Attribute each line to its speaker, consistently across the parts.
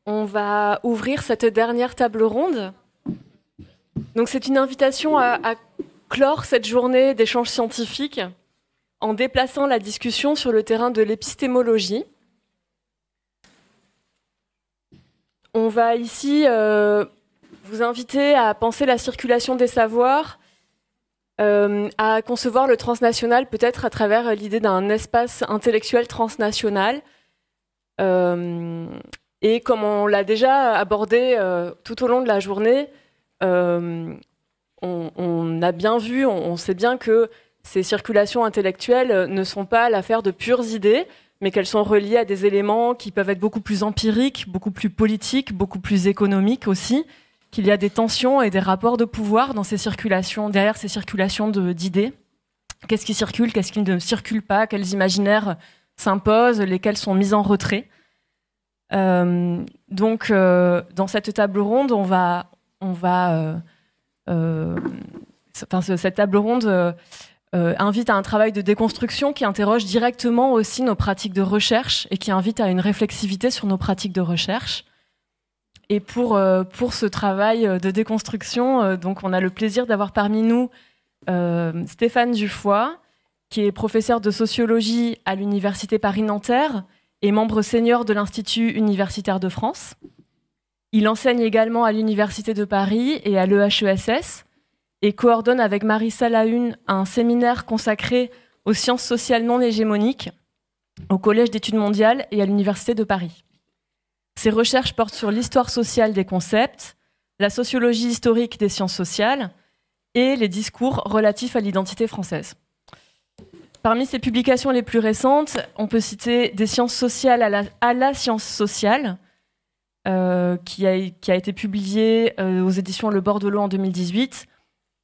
Speaker 1: On va ouvrir cette dernière table ronde. Donc c'est une invitation à clore cette journée d'échange scientifique en déplaçant la discussion sur le terrain de l'épistémologie. On va ici vous inviter à penser la circulation des savoirs, à concevoir le transnational peut-être à travers l'idée d'un espace intellectuel transnational. Et comme on l'a déjà abordé tout au long de la journée, on a bien vu, on sait bien que ces circulations intellectuelles ne sont pas l'affaire de pures idées, mais qu'elles sont reliées à des éléments qui peuvent être beaucoup plus empiriques, beaucoup plus politiques, beaucoup plus économiques aussi, qu'il y a des tensions et des rapports de pouvoir dans ces circulations, derrière ces circulations d'idées. Qu'est-ce qui circule, qu'est-ce qui ne circule pas, quels imaginaires s'imposent, lesquels sont mis en retrait. Donc, dans cette table ronde, cette table ronde invite à un travail de déconstruction qui interroge directement aussi nos pratiques de recherche et qui invite à une réflexivité sur nos pratiques de recherche. Et pour ce travail de déconstruction, donc on a le plaisir d'avoir parmi nous Stéphane Dufoy, qui est professeur de sociologie à l'Université Paris-Nanterre et membre senior de l'Institut universitaire de France. Il enseigne également à l'Université de Paris et à l'EHESS et coordonne avec Marissa Lahune un séminaire consacré aux sciences sociales non hégémoniques au Collège d'études mondiales et à l'Université de Paris. Ses recherches portent sur l'histoire sociale des concepts, la sociologie historique des sciences sociales et les discours relatifs à l'identité française. Parmi ses publications les plus récentes, on peut citer Des sciences sociales à la science sociale, qui a été publié aux éditions Le Bordelot en 2018,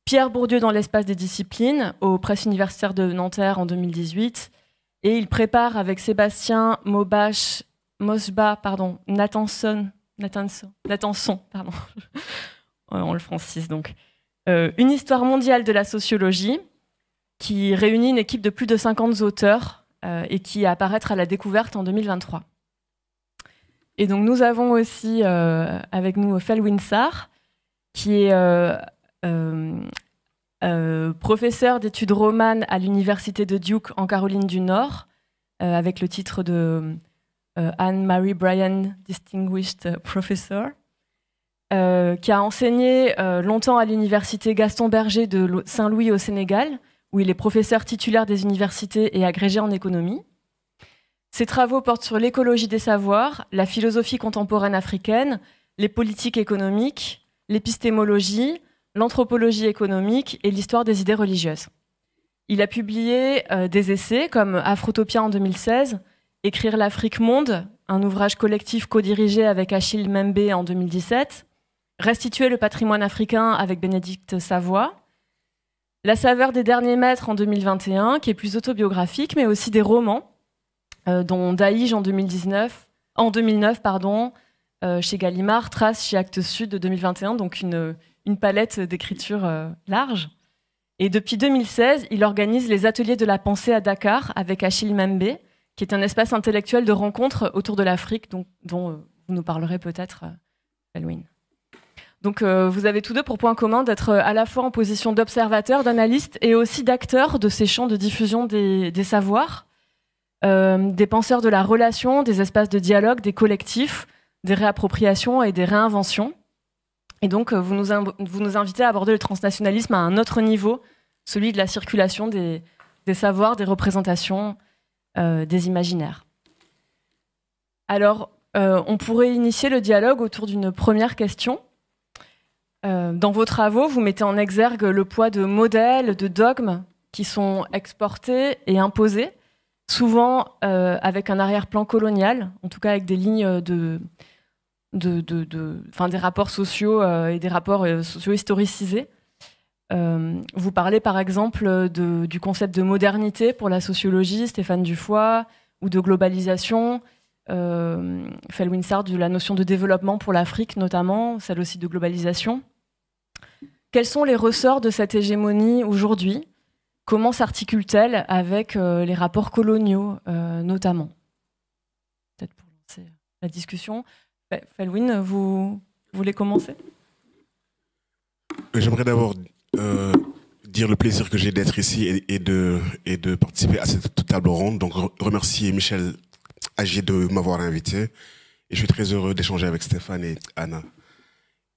Speaker 1: Pierre Bourdieu dans l'espace des disciplines, aux presses universitaires de Nanterre en 2018, et il prépare avec Sébastien Mosba, Nathanson, on le francise donc, une histoire mondiale de la sociologie, qui réunit une équipe de plus de 50 auteurs et qui est à paraître à la Découverte en 2023. Et donc nous avons aussi avec nous Felwine Sarr, qui est professeur d'études romanes à l'Université de Duke en Caroline du Nord, avec le titre de Anne-Marie Bryan Distinguished Professor, qui a enseigné longtemps à l'Université Gaston Berger de Saint-Louis au Sénégal, où il est professeur titulaire des universités et agrégé en économie. Ses travaux portent sur l'écologie des savoirs, la philosophie contemporaine africaine, les politiques économiques, l'épistémologie, l'anthropologie économique et l'histoire des idées religieuses. Il a publié des essais comme Afrotopia en 2016, Écrire l'Afrique monde, un ouvrage collectif co-dirigé avec Achille Mbembe en 2017, Restituer le patrimoine africain avec Bénédicte Savoy, La saveur des derniers mètres en 2021, qui est plus autobiographique, mais aussi des romans, dont Daïge en 2009, chez Gallimard, Trace chez Actes Sud de 2021, donc une palette d'écriture large. Et depuis 2016, il organise les Ateliers de la pensée à Dakar avec Achille Mbembe, qui est un espace intellectuel de rencontre autour de l'Afrique, dont vous nous parlerez peut-être, Felwine. Donc vous avez tous deux pour point commun d'être à la fois en position d'observateur, d'analyste et aussi d'acteur de ces champs de diffusion des savoirs, des penseurs de la relation, des espaces de dialogue, des collectifs, des réappropriations et des réinventions. Et donc vous nous invitez à aborder le transnationalisme à un autre niveau, celui de la circulation des savoirs, des représentations, des imaginaires. Alors, on pourrait initier le dialogue autour d'une première question. Dans vos travaux, vous mettez en exergue le poids de modèles, de dogmes qui sont exportés et imposés, souvent avec un arrière-plan colonial, en tout cas avec des lignes des rapports sociaux et des rapports sociaux historicisés. Vous parlez par exemple du concept de modernité pour la sociologie, Stéphane Dufoy, ou de globalisation, Felwine Sarr, de la notion de développement pour l'Afrique notamment, celle aussi de globalisation. Quels sont les ressorts de cette hégémonie aujourd'hui? Comment s'articule-t-elle avec les rapports coloniaux notamment? Peut-être pour lancer la discussion. Felwine, vous voulez commencer?
Speaker 2: J'aimerais d'abord dire le plaisir que j'ai d'être ici et de participer à cette table ronde. Donc remercier Michel Agier de m'avoir invité. Et je suis très heureux d'échanger avec Stéphane et Anna.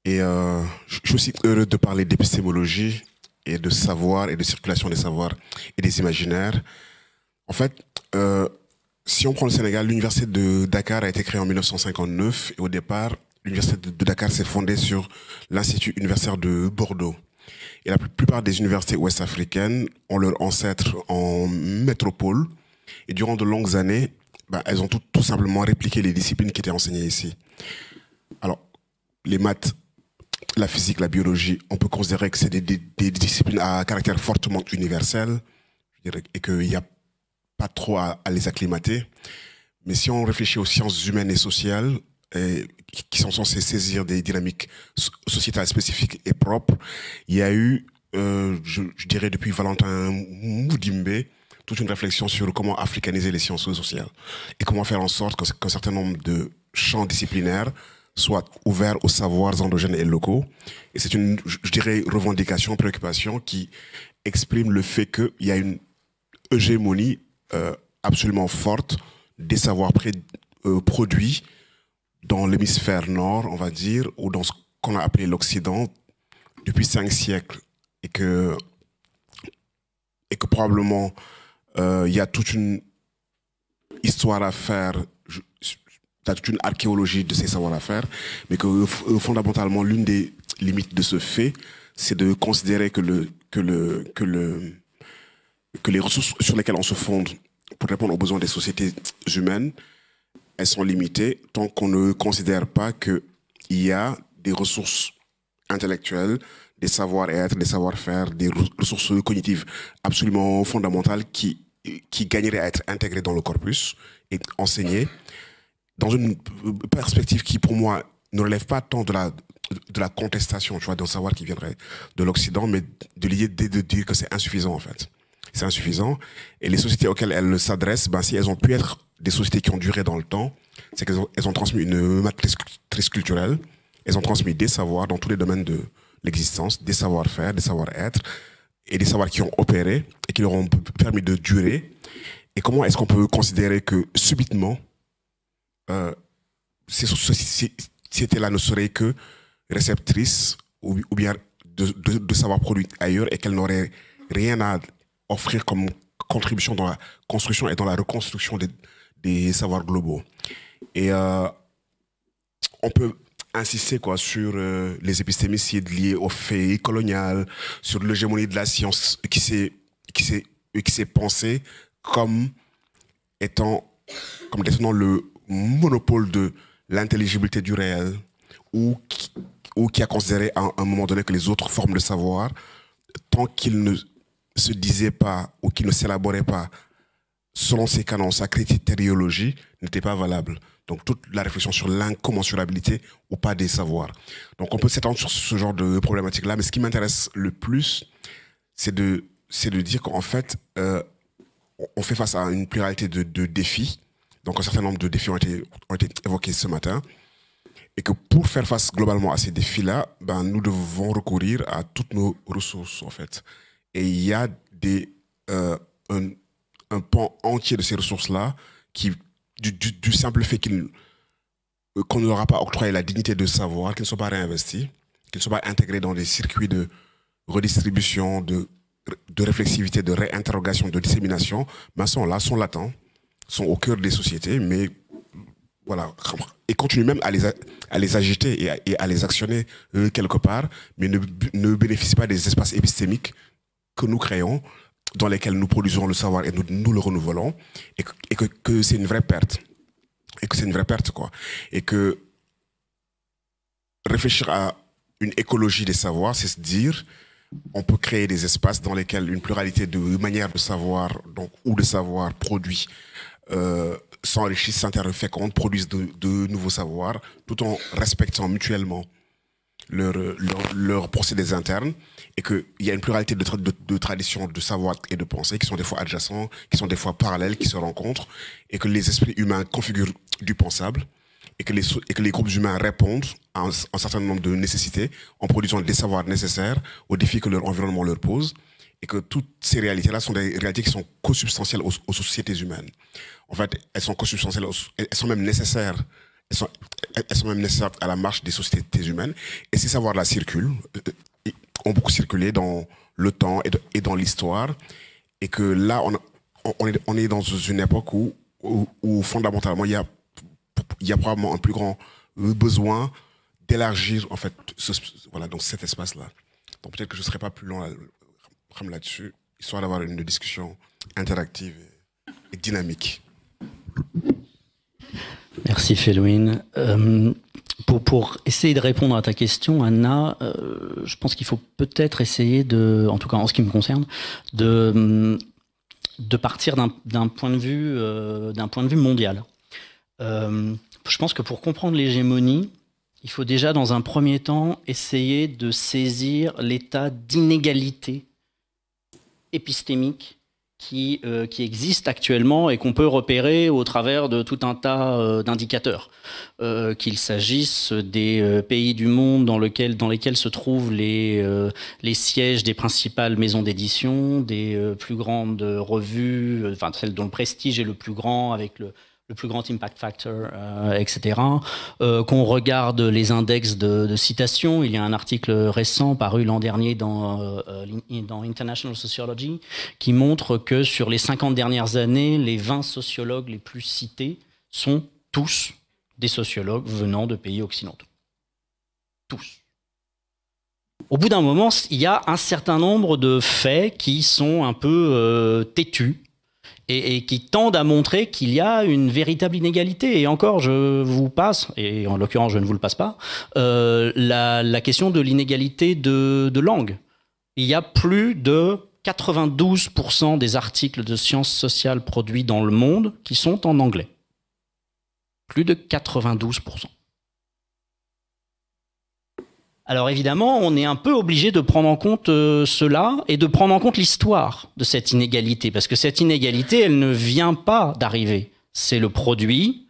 Speaker 2: Et je suis aussi heureux de parler d'épistémologie et de savoir et de circulation des savoirs et des imaginaires. En fait, si on prend le Sénégal, l'université de Dakar a été créée en 1959 et au départ, l'université de Dakar s'est fondée sur l'Institut universitaire de Bordeaux. Et la plupart des universités ouest-africaines ont leur ancêtre en métropole et durant de longues années, elles ont tout simplement répliqué les disciplines qui étaient enseignées ici. Alors, les maths, la physique, la biologie, on peut considérer que c'est des disciplines à caractère fortement universel, je dirais, et qu'il n'y a pas trop à les acclimater. Mais si on réfléchit aux sciences humaines et sociales, qui sont censées saisir des dynamiques sociétales spécifiques et propres, il y a eu, je dirais depuis Valentin Mudimbe, toute une réflexion sur comment africaniser les sciences sociales et comment faire en sorte qu'un certain nombre de champs disciplinaires soient ouverts aux savoirs endogènes et locaux. Et c'est une, je dirais, revendication, préoccupation qui exprime le fait qu'il y a une hégémonie absolument forte des savoirs produits dans l'hémisphère nord, on va dire, ou dans ce qu'on a appelé l'Occident depuis 5 siècles. Et que probablement, il y a toute une histoire à faire, toute une archéologie de ces savoirs à faire, mais que fondamentalement, l'une des limites de ce fait, c'est de considérer que les ressources sur lesquelles on se fonde pour répondre aux besoins des sociétés humaines, elles sont limitées tant qu'on ne considère pas qu'il y a des ressources intellectuelles, des savoir-être, des savoir-faire, des ressources cognitives absolument fondamentales qui gagneraient à être intégrées dans le corpus et enseignées dans une perspective qui, pour moi, ne relève pas tant de la contestation, tu vois, d'un savoir qui viendrait de l'Occident, mais de l'idée de dire que c'est insuffisant, en fait. C'est insuffisant. Et les sociétés auxquelles elles s'adressent, si elles ont pu être des sociétés qui ont duré dans le temps, c'est qu'elles ont transmis une matrice culturelle, elles ont transmis des savoirs dans tous les domaines de l'existence, des savoir-faire, des savoir-être, et des savoirs qui ont opéré et qui leur ont permis de durer. Et comment est-ce qu'on peut considérer que, subitement, ces sociétés-là ne seraient que réceptrices ou bien de savoir produit ailleurs et qu'elles n'auraient rien à offrir comme contribution dans la construction et dans la reconstruction des savoirs globaux. Et on peut insister sur les épistémicides liés aux faits coloniaux, sur l'hégémonie de la science qui s'est pensée comme détenant le monopole de l'intelligibilité du réel ou qui a considéré à un moment donné que les autres formes de savoir, tant qu'ils ne se disaient pas ou qu'ils ne s'élaboraient pas selon ces canons, sa critériologie n'était pas valable. Donc toute la réflexion sur l'incommensurabilité ou pas des savoirs. Donc on peut s'étendre sur ce genre de problématique-là, mais ce qui m'intéresse le plus, c'est de dire qu'en fait, on fait face à une pluralité de défis. Donc un certain nombre de défis ont été évoqués ce matin. Et que pour faire face globalement à ces défis-là, nous devons recourir à toutes nos ressources, en fait. Et il y a un pan entier de ces ressources-là qui, du simple fait qu'on ne leur a pas octroyé la dignité de savoir, qu'ils ne sont pas réinvestis, qu'ils ne sont pas intégrés dans des circuits de redistribution, de réflexivité, de réinterrogation, de dissémination, sont là, sont latents, sont au cœur des sociétés, mais voilà, et continuent même à les agiter et à les actionner quelque part, mais ne bénéficient pas des espaces épistémiques que nous créons, dans lesquels nous produisons le savoir et nous le renouvelons, et que c'est une vraie perte. Et que c'est une vraie perte, quoi. Et que réfléchir à une écologie des savoirs, c'est se dire, on peut créer des espaces dans lesquels une pluralité de manières de savoir, donc, ou de savoir produits, s'enrichissent, s'interfécondent, produisent de nouveaux savoirs, tout en respectant mutuellement leurs procédés internes, et qu'il y a une pluralité de traditions, de savoir et de pensée qui sont des fois adjacents, qui sont des fois parallèles, qui se rencontrent, et que les esprits humains configurent du pensable, et que les groupes humains répondent à un certain nombre de nécessités en produisant des savoirs nécessaires aux défis que leur environnement leur pose, et que toutes ces réalités-là sont des réalités qui sont consubstantielles aux sociétés humaines. En fait, elles sont consubstantielles, elles sont même nécessaires. Elles sont même nécessaires à la marche des sociétés humaines. Et ces savoirs-là circulent, ont beaucoup circulé dans le temps et dans l'histoire. Et que là, on est dans une époque où fondamentalement, il y a probablement un plus grand besoin d'élargir en fait voilà, donc cet espace-là. Donc peut-être que je ne serai pas plus long là-dessus, histoire d'avoir une discussion interactive et dynamique.
Speaker 3: Merci Felwine. Pour essayer de répondre à ta question, Anna, je pense qu'il faut peut-être essayer en tout cas en ce qui me concerne, de partir d'un point de vue mondial. Je pense que pour comprendre l'hégémonie, il faut déjà dans un premier temps essayer de saisir l'état d'inégalité épistémique qui existe actuellement et qu'on peut repérer au travers de tout un tas d'indicateurs. Qu'il s'agisse des pays du monde dans lesquels se trouvent les sièges des principales maisons d'édition, des plus grandes revues, enfin celles dont le prestige est le plus grand avec le plus grand impact factor, etc. Qu'on regarde les index de citation. Il y a un article récent paru l'an dernier dans International Sociology qui montre que sur les 50 dernières années, les 20 sociologues les plus cités sont tous des sociologues venant de pays occidentaux. Tous. Au bout d'un moment, il y a un certain nombre de faits qui sont un peu têtus, et qui tendent à montrer qu'il y a une véritable inégalité. Et encore, je vous passe, et en l'occurrence je ne vous le passe pas, la question de l'inégalité de langue. Il y a plus de 92% des articles de sciences sociales produits dans le monde qui sont en anglais. Plus de 92%. Alors évidemment, on est un peu obligé de prendre en compte cela et de prendre en compte l'histoire de cette inégalité, parce que cette inégalité, elle ne vient pas d'arriver. C'est le produit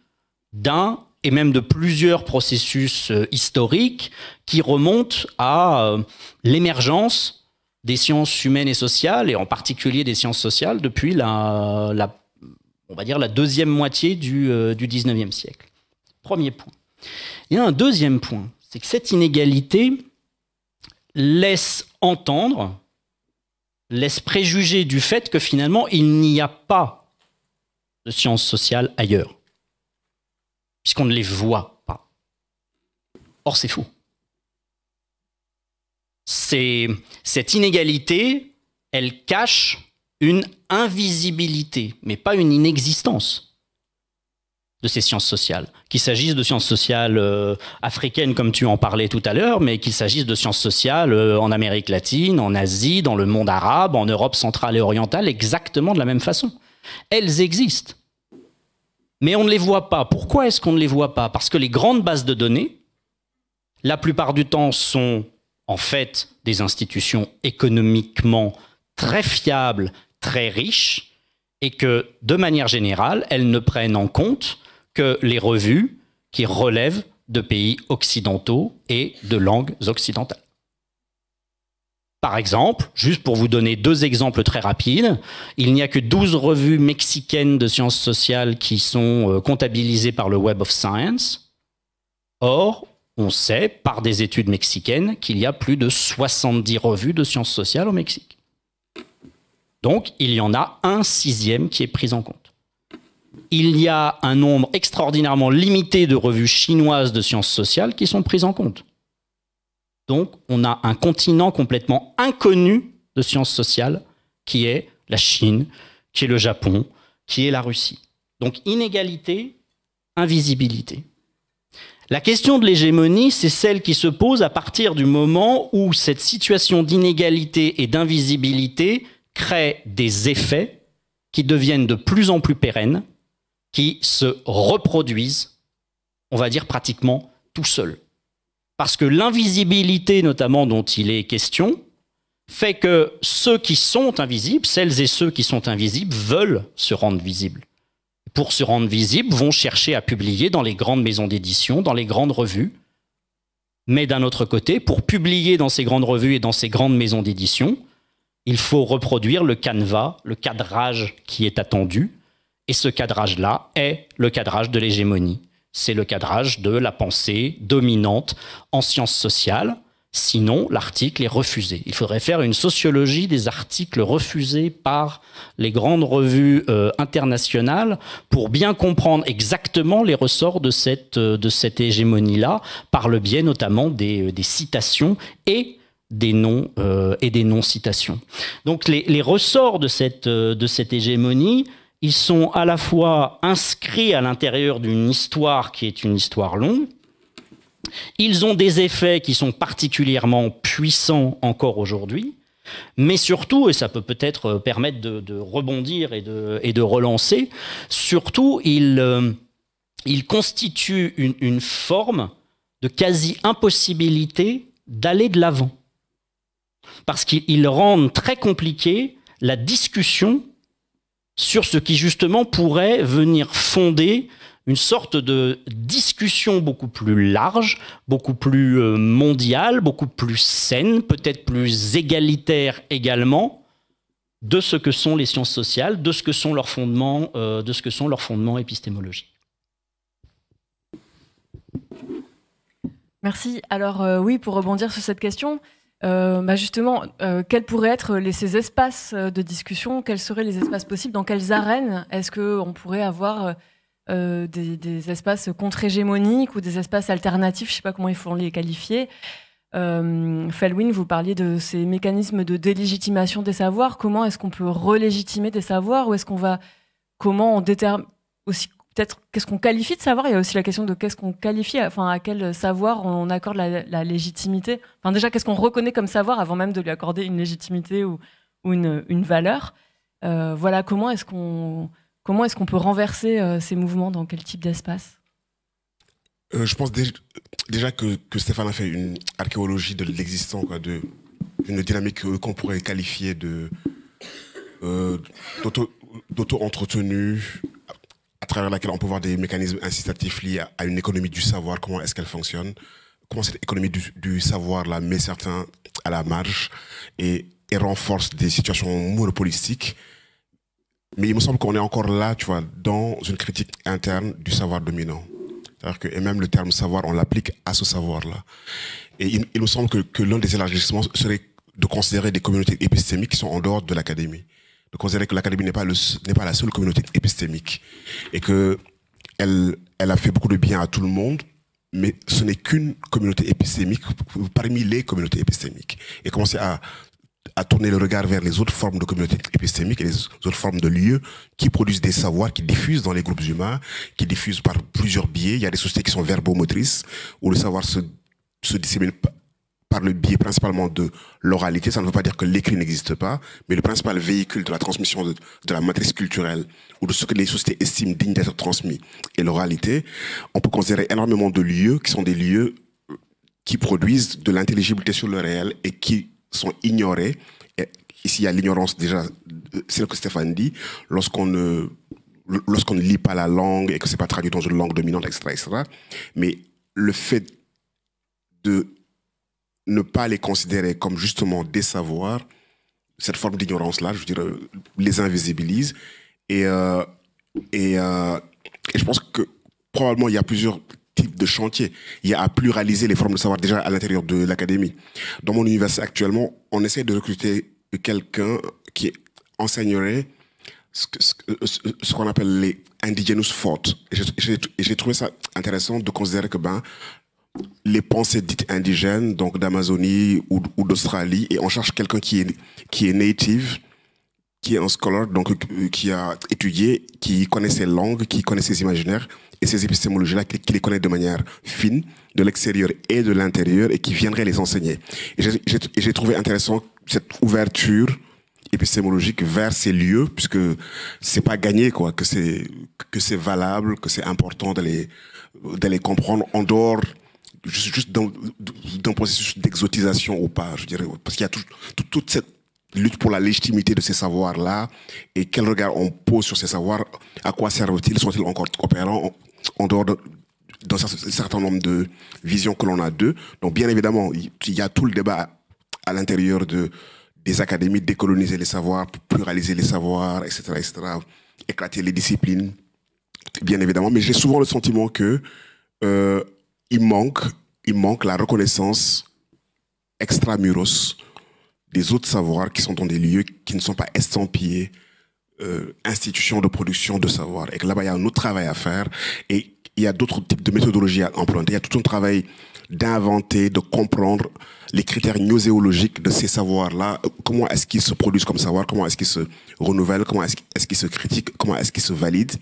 Speaker 3: d'un et même de plusieurs processus historiques qui remontent à l'émergence des sciences humaines et sociales, et en particulier des sciences sociales, depuis on va dire la deuxième moitié du 19e siècle. Premier point. Il y a un deuxième point. C'est que cette inégalité laisse entendre, laisse préjuger du fait que finalement, il n'y a pas de sciences sociales ailleurs, puisqu'on ne les voit pas. Or, c'est faux. Cette inégalité, elle cache une invisibilité, mais pas une inexistence de ces sciences sociales. Qu'il s'agisse de sciences sociales africaines, comme tu en parlais tout à l'heure, mais qu'il s'agisse de sciences sociales en Amérique latine, en Asie, dans le monde arabe, en Europe centrale et orientale, exactement de la même façon. Elles existent. Mais on ne les voit pas. Pourquoi est-ce qu'on ne les voit pas? Parce que les grandes bases de données, la plupart du temps, sont en fait des institutions économiquement très fiables, très riches, et que, de manière générale, elles ne prennent en compte que les revues qui relèvent de pays occidentaux et de langues occidentales. Par exemple, juste pour vous donner deux exemples très rapides, il n'y a que 12 revues mexicaines de sciences sociales qui sont comptabilisées par le Web of Science. Or, on sait, par des études mexicaines, qu'il y a plus de 70 revues de sciences sociales au Mexique. Donc, il y en a un sixième qui est pris en compte. Il y a un nombre extraordinairement limité de revues chinoises de sciences sociales qui sont prises en compte. Donc, on a un continent complètement inconnu de sciences sociales qui est la Chine, qui est le Japon, qui est la Russie. Donc, inégalité, invisibilité. La question de l'hégémonie, c'est celle qui se pose à partir du moment où cette situation d'inégalité et d'invisibilité crée des effets qui deviennent de plus en plus pérennes, qui se reproduisent, on va dire pratiquement tout seuls. Parce que l'invisibilité, notamment dont il est question, fait que ceux qui sont invisibles, celles et ceux qui sont invisibles, veulent se rendre visibles. pour se rendre visibles, vont chercher à publier dans les grandes maisons d'édition, dans les grandes revues. Mais d'un autre côté, pour publier dans ces grandes revues et dans ces grandes maisons d'édition, il faut reproduire le canevas, le cadrage qui est attendu. Et ce cadrage-là est le cadrage de l'hégémonie. C'est le cadrage de la pensée dominante en sciences sociales. Sinon, l'article est refusé. Il faudrait faire une sociologie des articles refusés par les grandes revues internationales pour bien comprendre exactement les ressorts de cette hégémonie-là, par le biais notamment des citations et des non-citations. Donc les ressorts de cette hégémonie, ils sont à la fois inscrits à l'intérieur d'une histoire qui est une histoire longue. Ils ont des effets qui sont particulièrement puissants encore aujourd'hui, mais surtout, et ça peut peut-être permettre de rebondir et de relancer, surtout, ils constituent une forme de quasi-impossibilité d'aller de l'avant. Parce qu'ils rendent très compliqué la discussion sur ce qui justement pourrait venir fonder une sorte de discussion beaucoup plus large, beaucoup plus mondiale, beaucoup plus saine, peut-être plus égalitaire également, de ce que sont les sciences sociales, de ce que sont leurs fondements épistémologiques.
Speaker 1: Merci. Alors oui, pour rebondir sur cette question, justement, quels pourraient être ces espaces de discussion? Quels seraient les espaces possibles? Dans quelles arènes est-ce qu'on pourrait avoir des espaces contre-hégémoniques ou des espaces alternatifs? Je ne sais pas comment il faut les qualifier. Felwine, vous parliez de ces mécanismes de délégitimation des savoirs. Comment est-ce qu'on peut relégitimer des savoirs? Ou est-ce qu'on va... Comment on détermine... Aussi, peut-être, qu'est-ce qu'on qualifie de savoir? Il y a aussi la question de qu'est-ce qu'on qualifie, enfin, à quel savoir on accorde la légitimité. Enfin, déjà, qu'est-ce qu'on reconnaît comme savoir avant même de lui accorder une légitimité ou une valeur. Voilà, comment est-ce qu'on peut renverser ces mouvements? Dans quel type d'espace?
Speaker 2: Je pense déjà que Stéphane a fait une archéologie de l'existant, d'une dynamique qu'on pourrait qualifier d'auto-entretenue, à travers laquelle on peut voir des mécanismes incitatifs liés à une économie du savoir, comment est-ce qu'elle fonctionne, comment cette économie du savoir-là met certains à la marge et renforce des situations monopolistiques. Mais il me semble qu'on est encore là, tu vois, dans une critique interne du savoir dominant. C'est-à-dire que, et même le terme savoir, on l'applique à ce savoir-là. Et il me semble que l'un des élargissements serait de considérer des communautés épistémiques qui sont en dehors de l'académie. De considérer que l'académie n'est pas la seule communauté épistémique. Et qu'elle a fait beaucoup de bien à tout le monde, mais ce n'est qu'une communauté épistémique parmi les communautés épistémiques. Et commencer à tourner le regard vers les autres formes de communautés épistémiques et les autres formes de lieux qui produisent des savoirs, qui diffusent dans les groupes humains, qui diffusent par plusieurs biais. Il y a des sociétés qui sont verbomotrices, où le savoir se dissémine par le biais principalement de l'oralité. Ça ne veut pas dire que l'écrit n'existe pas, mais le principal véhicule de la transmission de la matrice culturelle ou de ce que les sociétés estiment digne d'être transmis est l'oralité. On peut considérer énormément de lieux qui sont des lieux qui produisent de l'intelligibilité sur le réel et qui sont ignorés. Et ici, il y a l'ignorance déjà, c'est ce que Stéphane dit, lorsqu'on ne lit pas la langue et que c'est pas traduit dans une langue dominante, etc. Mais le fait de ne pas les considérer comme justement des savoirs, cette forme d'ignorance-là, je veux dire, les invisibilise. Et je pense que probablement il y a plusieurs types de chantiers. Il y a à pluraliser les formes de savoir déjà à l'intérieur de l'académie. Dans mon université actuellement, on essaie de recruter quelqu'un qui enseignerait ce qu'on appelle les indigenous thought. Et j'ai trouvé ça intéressant de considérer que les pensées dites indigènes, donc d'Amazonie ou d'Australie, et on cherche quelqu'un qui est native, qui est un scholar, donc qui a étudié, qui connaît ses langues, qui connaît ses imaginaires et ces épistémologies-là, qui les connaît de manière fine, de l'extérieur et de l'intérieur, et qui viendrait les enseigner. Et j'ai trouvé intéressant cette ouverture épistémologique vers ces lieux, puisque c'est pas gagné, quoi, que c'est valable, que c'est important d'aller comprendre en dehors juste d'un processus d'exotisation ou pas, je dirais, parce qu'il y a toute cette lutte pour la légitimité de ces savoirs-là et quel regard on pose sur ces savoirs, à quoi servent-ils, sont-ils encore opérants en dehors d'un certain nombre de visions que l'on a d'eux. Donc bien évidemment, il y a tout le débat à l'intérieur des académies, décoloniser les savoirs, pluraliser les savoirs, etc., éclater les disciplines, bien évidemment. Mais j'ai souvent le sentiment que il manque la reconnaissance extramuros des autres savoirs qui sont dans des lieux qui ne sont pas estampillés institutions de production de savoir. Et que là-bas, il y a un autre travail à faire et il y a d'autres types de méthodologies à emprunter. Il y a tout un travail d'inventer, de comprendre les critères gnoséologiques de ces savoirs-là. Comment est-ce qu'ils se produisent comme savoir? Comment est-ce qu'ils se renouvellent? Comment est-ce qu'ils se critiquent? Comment est-ce qu'ils se valident?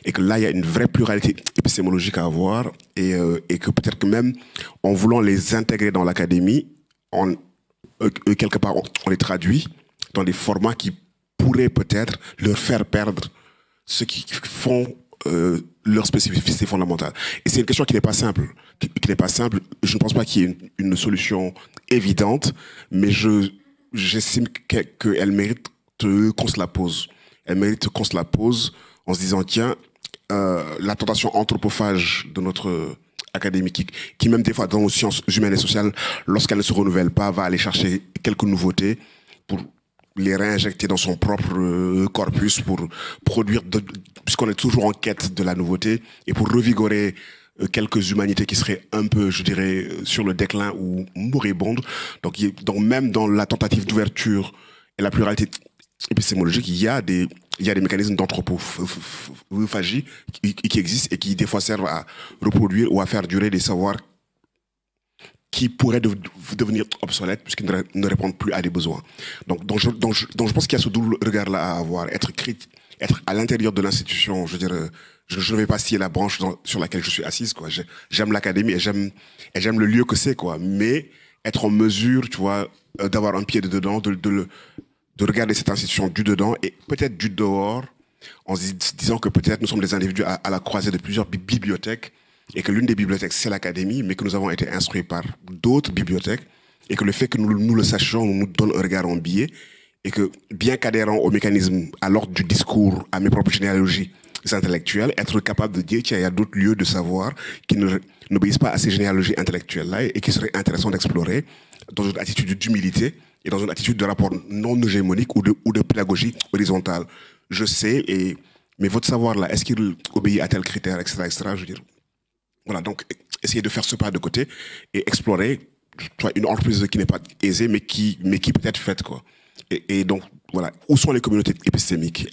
Speaker 2: Et que là, il y a une vraie pluralité épistémologique à avoir et que peut-être que même en voulant les intégrer dans l'académie, quelque part, on les traduit dans des formats qui pourraient peut-être leur faire perdre ce qui font leur spécificité fondamentale. Et c'est une question qui n'est pas simple. Qui n'est pas simple. Je ne pense pas qu'il y ait une solution évidente, mais j'estime qu'elle mérite qu'on se la pose. Elle mérite qu'on se la pose en se disant, tiens, la tentation anthropophage de notre académie, qui même des fois dans nos sciences humaines et sociales, lorsqu'elle ne se renouvelle pas, va aller chercher quelques nouveautés pour les réinjecter dans son propre corpus pour produire, puisqu'on est toujours en quête de la nouveauté, et pour revigorer quelques humanités qui seraient un peu, je dirais, sur le déclin ou moribondes. Donc même dans la tentative d'ouverture et la pluralité épistémologique, il y a des mécanismes d'anthropophagie qui existent et qui des fois servent à reproduire ou à faire durer des savoirs qui pourraient devenir obsolètes puisqu'ils ne répondent plus à des besoins. Donc je pense qu'il y a ce double regard-là à avoir, être à l'intérieur de l'institution. Je veux dire, je ne vais pas scier la branche sur laquelle je suis assise, quoi. J'aime l'académie et j'aime le lieu que c'est, quoi. Mais être en mesure, tu vois, d'avoir un pied dedans, de regarder cette institution du dedans et peut-être du dehors, en se disant que peut-être nous sommes des individus à la croisée de plusieurs bibliothèques et que l'une des bibliothèques, c'est l'académie, mais que nous avons été instruits par d'autres bibliothèques et que le fait que nous le sachions nous donne un regard en biais et que, bien qu'adhérant au mécanisme, à l'ordre du discours, à mes propres généalogies intellectuelles, être capable de dire qu'il y a d'autres lieux de savoir qui n'obéissent pas à ces généalogies intellectuelles-là et qui seraient intéressants d'explorer dans une attitude d'humilité et dans une attitude de rapport non hégémonique ou de pédagogie horizontale. Je sais, mais votre savoir-là, est-ce qu'il obéit à tel critère, etc., je veux dire. Voilà, donc essayer de faire ce pas de côté et explorer une entreprise qui n'est pas aisée, mais qui peut être faite, quoi. Et donc, voilà, où sont les communautés épistémiques?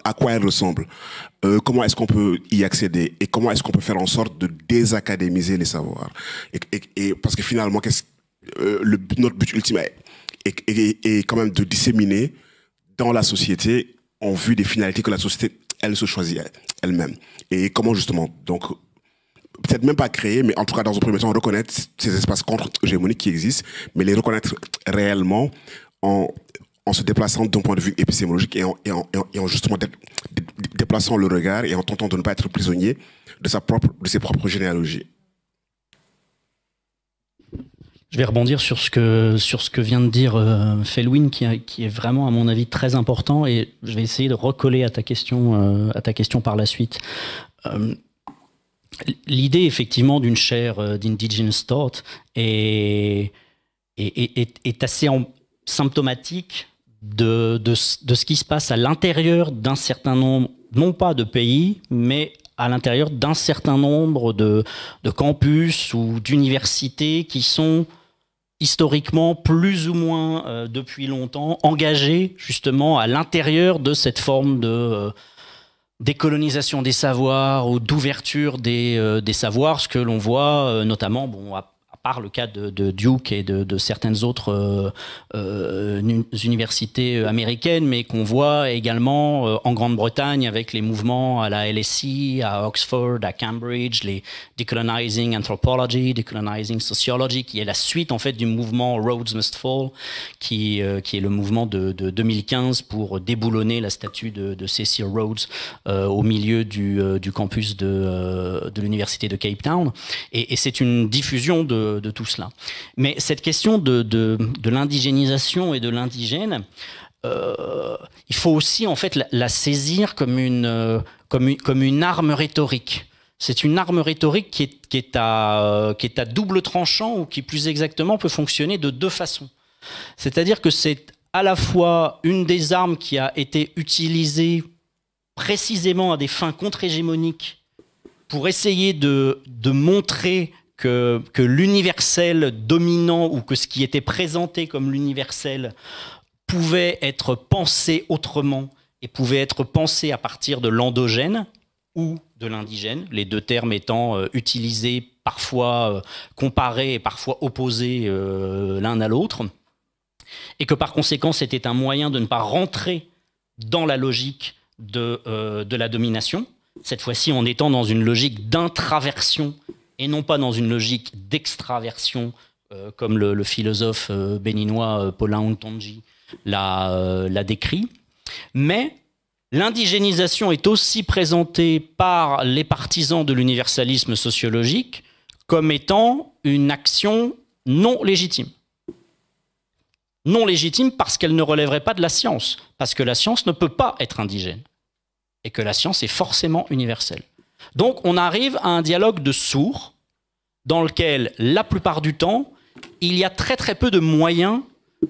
Speaker 2: À quoi elles ressemblent? Comment est-ce qu'on peut y accéder? Et comment est-ce qu'on peut faire en sorte de désacadémiser les savoirs? Et parce que finalement, notre but ultime est quand même de disséminer dans la société en vue des finalités que la société, elle se choisit elle-même. Et comment justement, donc, peut-être même pas créer, mais en tout cas dans un premier temps, reconnaître ces espaces contre-hégémoniques qui existent, mais les reconnaître réellement en se déplaçant d'un point de vue épistémologique et en justement déplaçant le regard et en tentant de ne pas être prisonnier de ses propres généalogies.
Speaker 3: Je vais rebondir sur ce que vient de dire Felwine, qui est vraiment, à mon avis, très important, et je vais essayer de recoller à ta question par la suite. L'idée, effectivement, d'une chaire d'Indigenous Thought est assez symptomatique de ce qui se passe à l'intérieur d'un certain nombre, non pas de pays, mais à l'intérieur d'un certain nombre de campus ou d'universités qui sont historiquement, plus ou moins depuis longtemps, engagés justement à l'intérieur de cette forme de décolonisation des savoirs ou d'ouverture des savoirs, ce que l'on voit notamment, bon, à part le cas de Duke et de certaines autres universités américaines, mais qu'on voit également en Grande-Bretagne avec les mouvements à la LSE, à Oxford, à Cambridge, les Decolonizing Anthropology, Decolonizing Sociology, qui est la suite en fait du mouvement Rhodes Must Fall, qui est le mouvement de 2015 pour déboulonner la statue de Cecil Rhodes au milieu du campus de l'université de Cape Town. Et c'est une diffusion de de tout cela. Mais cette question de l'indigénisation et de l'indigène, il faut aussi en fait la saisir comme une arme rhétorique. C'est une arme rhétorique qui est à double tranchant, ou qui plus exactement peut fonctionner de deux façons. C'est-à-dire que c'est à la fois une des armes qui a été utilisée précisément à des fins contre-hégémoniques pour essayer de montrer que l'universel dominant, ou que ce qui était présenté comme l'universel pouvait être pensé autrement et pouvait être pensé à partir de l'endogène ou de l'indigène, les deux termes étant utilisés, parfois comparés et parfois opposés l'un à l'autre, et que par conséquent c'était un moyen de ne pas rentrer dans la logique de la domination, cette fois-ci en étant dans une logique d'intraversion et non pas dans une logique d'extraversion, comme le philosophe béninois Paulin Ontonji l'a décrit. Mais l'indigénisation est aussi présentée par les partisans de l'universalisme sociologique comme étant une action non légitime. Non légitime parce qu'elle ne relèverait pas de la science, parce que la science ne peut pas être indigène, et que la science est forcément universelle. Donc on arrive à un dialogue de sourds, dans lequel, la plupart du temps, il y a très très peu de moyens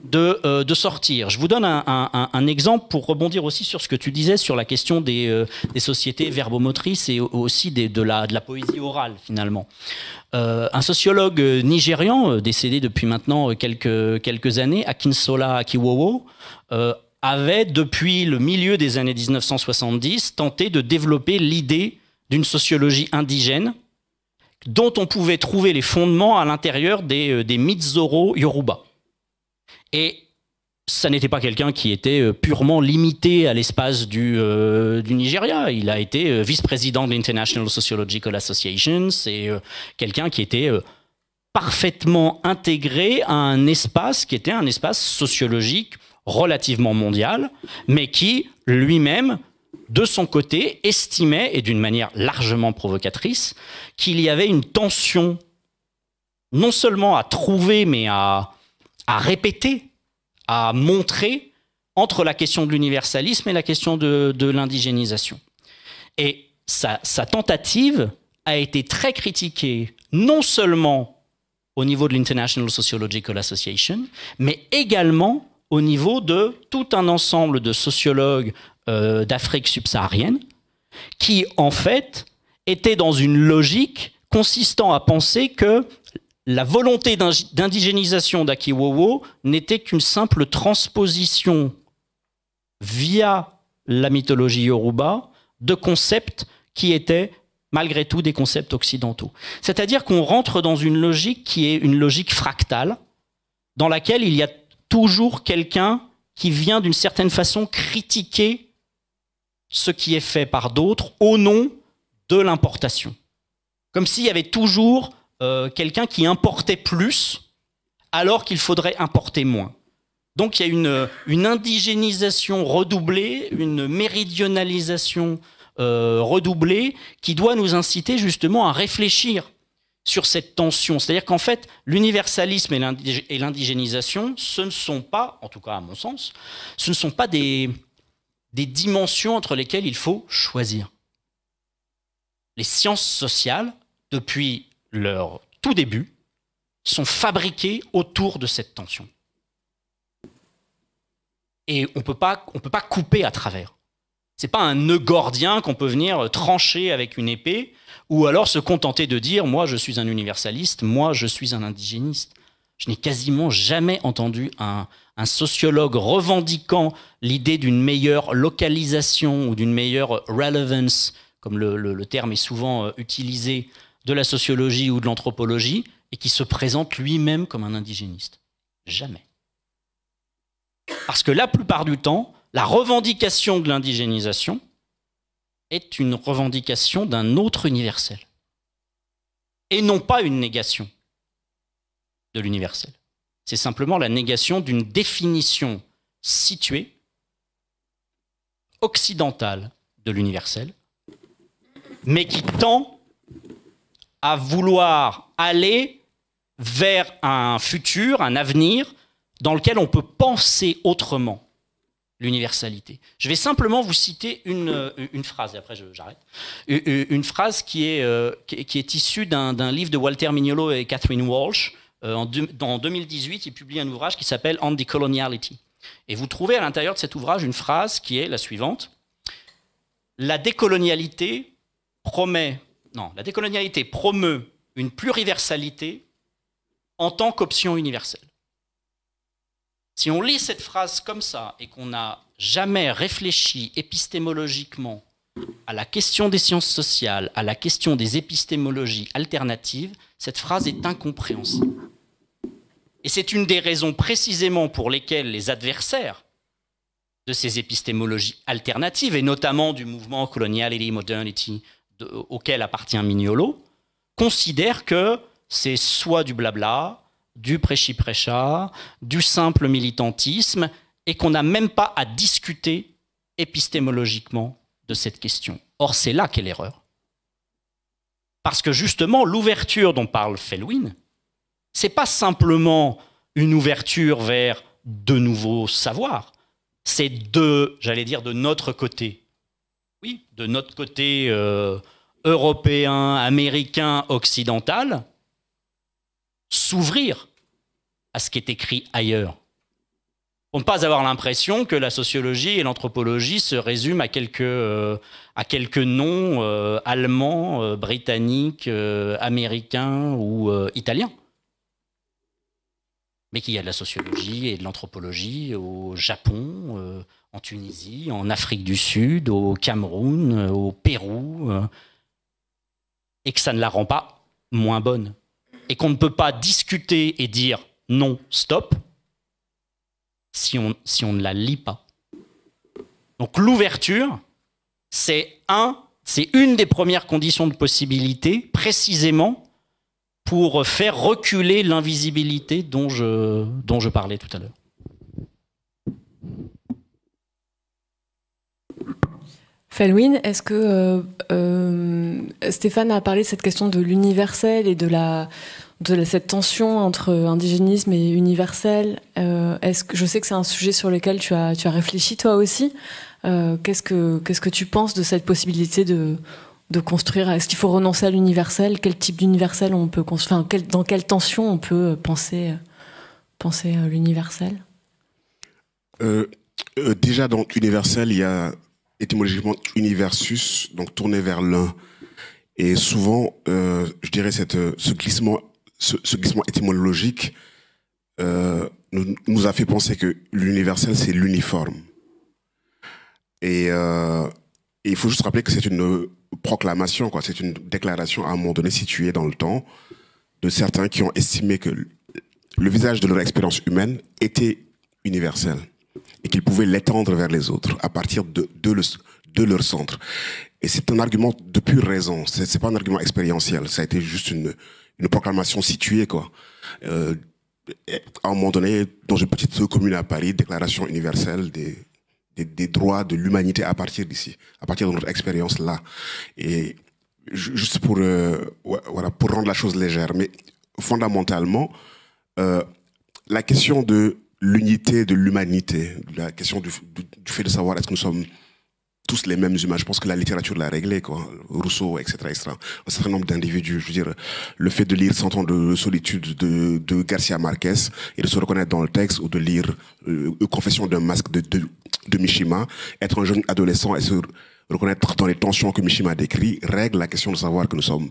Speaker 3: de sortir. Je vous donne un exemple pour rebondir aussi sur ce que tu disais sur la question des sociétés verbomotrices et aussi de la poésie orale, finalement. Un sociologue nigérian, décédé depuis maintenant quelques années, Akinsola Akiwowo, avait, depuis le milieu des années 1970, tenté de développer l'idée d'une sociologie indigène dont on pouvait trouver les fondements à l'intérieur des mythes oraux yoruba. Et ça n'était pas quelqu'un qui était purement limité à l'espace du Nigeria. Il a été vice-président de l'International Sociological Association. C'est quelqu'un qui était parfaitement intégré à un espace qui était un espace sociologique relativement mondial, mais qui, lui-même, de son côté, estimait, et d'une manière largement provocatrice, qu'il y avait une tension, non seulement à trouver, mais à répéter, à montrer, entre la question de l'universalisme et la question de l'indigénisation. Et sa tentative a été très critiquée, non seulement au niveau de l'International Sociological Association, mais également au niveau de tout un ensemble de sociologues d'Afrique subsaharienne, qui, en fait, étaient dans une logique consistant à penser que la volonté d'indigénisation d'Akiwowo n'était qu'une simple transposition via la mythologie yoruba de concepts qui étaient malgré tout des concepts occidentaux. C'est-à-dire qu'on rentre dans une logique qui est une logique fractale, dans laquelle il y a toujours quelqu'un qui vient d'une certaine façon critiquer ce qui est fait par d'autres au nom de l'importation. Comme s'il y avait toujours quelqu'un qui importait plus alors qu'il faudrait importer moins. Donc il y a une indigénisation redoublée, une méridionalisation redoublée qui doit nous inciter justement à réfléchir sur cette tension. C'est-à-dire qu'en fait, l'universalisme et l'indigénisation, ce ne sont pas, en tout cas à mon sens, ce ne sont pas des dimensions entre lesquelles il faut choisir. Les sciences sociales, depuis leur tout début, sont fabriquées autour de cette tension. Et on ne peut pas couper à travers. Ce n'est pas un nœud gordien qu'on peut venir trancher avec une épée, ou alors se contenter de dire « moi je suis un universaliste, moi je suis un indigéniste ». Je n'ai quasiment jamais entendu un sociologue revendiquant l'idée d'une meilleure localisation ou d'une meilleure relevance, comme le terme est souvent utilisé, de la sociologie ou de l'anthropologie, et qui se présente lui-même comme un indigéniste. Jamais. Parce que la plupart du temps, la revendication de l'indigénisation est une revendication d'un autre universel, et non pas une négation de l'universel. C'est simplement la négation d'une définition située, occidentale de l'universel, mais qui tend à vouloir aller vers un futur, un avenir dans lequel on peut penser autrement l'universalité. Je vais simplement vous citer une phrase, et après j'arrête. Une phrase qui est issue d'un livre de Walter Mignolo et Catherine Walsh. En 2018, ils publient un ouvrage qui s'appelle « On Decoloniality ». Et vous trouvez à l'intérieur de cet ouvrage une phrase qui est la suivante. La décolonialité promeut une pluriversalité en tant qu'option universelle. Si on lit cette phrase comme ça et qu'on n'a jamais réfléchi épistémologiquement à la question des sciences sociales, à la question des épistémologies alternatives, cette phrase est incompréhensible. Et c'est une des raisons précisément pour lesquelles les adversaires de ces épistémologies alternatives, et notamment du mouvement Coloniality, Modernity, auquel appartient Mignolo, considèrent que c'est soit du blabla, du prêchi-prêcha, du simple militantisme, et qu'on n'a même pas à discuter épistémologiquement de cette question. Or, c'est là qu'est l'erreur. Parce que justement, l'ouverture dont parle Felwine, c'est pas simplement une ouverture vers de nouveaux savoirs, c'est de notre côté. Oui, de notre côté européen, américain, occidental, s'ouvrir à ce qui est écrit ailleurs. Pour ne pas avoir l'impression que la sociologie et l'anthropologie se résument à quelques noms allemands, britanniques, américains ou italiens. Mais qu'il y a de la sociologie et de l'anthropologie au Japon, en Tunisie, en Afrique du Sud, au Cameroun, au Pérou, et que ça ne la rend pas moins bonne. Et qu'on ne peut pas discuter et dire non, stop, si on ne la lit pas. Donc l'ouverture, c'est une des premières conditions de possibilité, précisément pour faire reculer l'invisibilité dont je parlais tout à l'heure.
Speaker 1: Felwine, est-ce que Stéphane a parlé de cette question de l'universel et de cette tension entre indigénisme et universel. Je sais que c'est un sujet sur lequel tu as réfléchi toi aussi. Qu'est-ce que tu penses de cette possibilité de construire? Est-ce qu'il faut renoncer à l'universel? Quel type d'universel on peut construire? Dans quelle tension on peut penser l'universel?
Speaker 2: Déjà, dans universel, il y a étymologiquement universus, donc tourner vers l'un. Et souvent, je dirais ce glissement étymologique nous a fait penser que l'universel, c'est l'uniforme. Et il faut juste rappeler que c'est une proclamation, quoi. C'est une déclaration à un moment donné située dans le temps de certains qui ont estimé que le visage de leur expérience humaine était universel et qu'ils pouvaient l'étendre vers les autres à partir de leur centre. Et c'est un argument de pure raison. C'est pas un argument expérientiel. Ça a été juste une proclamation située, quoi. À un moment donné, dans une petite commune à Paris, déclaration universelle des droits de l'humanité à partir d'ici, à partir de notre expérience là. Et juste pour rendre la chose légère, mais fondamentalement, la question de l'unité de l'humanité, la question du fait de savoir est-ce que nous sommes tous les mêmes humains. Je pense que la littérature l'a réglé, quoi. Rousseau, etc., etc. Un certain nombre d'individus. Je veux dire, le fait de lire 100 ans de solitude de Garcia Marquez et de se reconnaître dans le texte, ou de lire Confession d'un masque de Mishima, être un jeune adolescent et se reconnaître dans les tensions que Mishima décrit, règle la question de savoir que nous sommes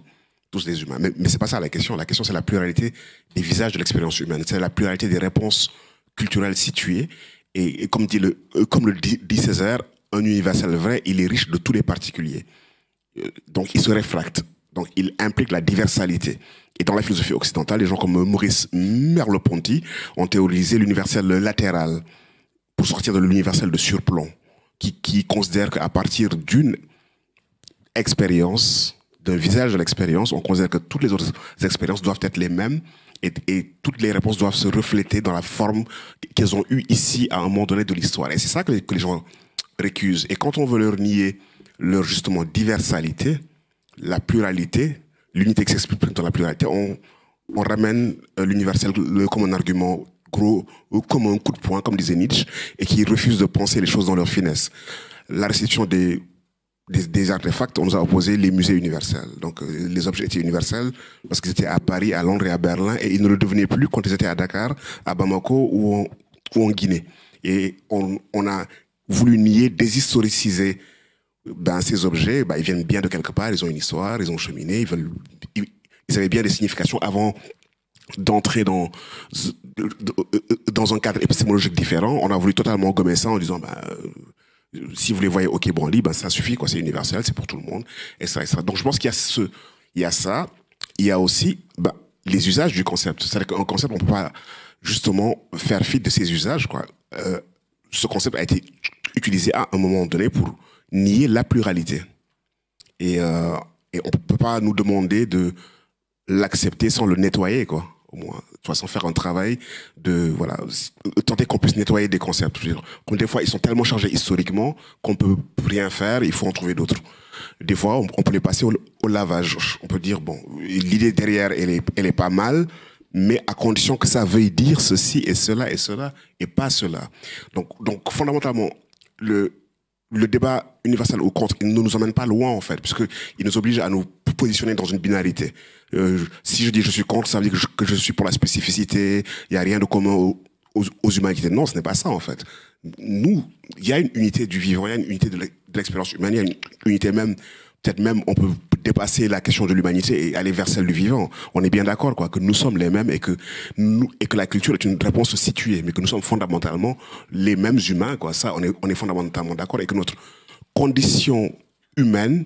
Speaker 2: tous des humains. Mais c'est pas ça la question. La question, c'est la pluralité des visages de l'expérience humaine. C'est la pluralité des réponses culturelles situées. Et comme le dit Césaire, un universel vrai, il est riche de tous les particuliers. Donc, il se réfracte. Donc, il implique la diversalité. Et dans la philosophie occidentale, les gens comme Maurice Merleau-Ponty ont théorisé l'universel latéral pour sortir de l'universel de surplomb, qui considère qu'à partir d'une expérience, d'un visage de l'expérience, on considère que toutes les autres expériences doivent être les mêmes et toutes les réponses doivent se refléter dans la forme qu'elles ont eue ici à un moment donné de l'histoire. Et c'est ça que les gens récusent. Et quand on veut leur nier leur, justement, diversalité, la pluralité, l'unité qui s'exprime dans la pluralité, on ramène l'universel comme un argument gros, comme un coup de poing, comme disait Nietzsche, et qui refuse de penser les choses dans leur finesse. La restitution des artefacts, on nous a opposé les musées universels. Donc les objets étaient universels parce qu'ils étaient à Paris, à Londres et à Berlin, et ils ne le devenaient plus quand ils étaient à Dakar, à Bamako ou en Guinée. Et on a voulu nier, déshistoriciser ces objets. Ils viennent bien de quelque part, ils ont une histoire, ils ont cheminé, ils avaient bien des significations avant d'entrer dans un cadre épistémologique différent. On a voulu totalement gommer ça en disant si vous les voyez au Quai Branly, ça suffit, quoi, c'est universel, c'est pour tout le monde, etc., etc. Donc je pense qu'il y a ça, il y a aussi les usages du concept. C'est-à-dire qu'un concept, on ne peut pas justement faire fi de ses usages, quoi. Ce concept a été utilisé à un moment donné pour nier la pluralité. Et on ne peut pas nous demander de l'accepter sans le nettoyer, quoi. Au moins, sans faire un travail tenter qu'on puisse nettoyer des concepts. Je veux dire, comme des fois, ils sont tellement chargés historiquement qu'on peut rien faire, il faut en trouver d'autres. Des fois, on peut les passer au lavage. On peut dire, l'idée derrière, elle est pas mal, mais à condition que ça veuille dire ceci et cela, et pas cela. Donc fondamentalement, le débat universel ou contre, il ne nous emmène pas loin, en fait, puisqu'il nous oblige à nous positionner dans une binarité. Si je dis je suis contre, ça veut dire que je suis pour la spécificité, il n'y a rien de commun aux humanités. Non, ce n'est pas ça, en fait. Nous, il y a une unité du vivant, il y a une unité de l'expérience humaine, il y a une unité même, peut-être même, on peut dépasser la question de l'humanité et aller vers celle du vivant. On est bien d'accord, quoi, que nous sommes les mêmes et que la culture est une réponse située, mais que nous sommes fondamentalement les mêmes humains, quoi. Ça, on est fondamentalement d'accord, et que notre condition humaine,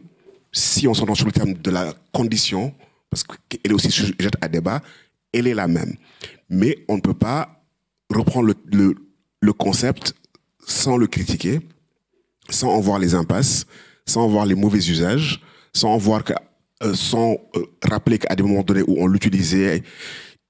Speaker 2: si on s'entend sur le terme de la condition, parce qu'elle est aussi sujette à débat, elle est la même. Mais on ne peut pas reprendre le concept sans le critiquer, sans en voir les impasses, sans en voir les mauvais usages, sans rappeler qu'à des moments donnés où on l'utilisait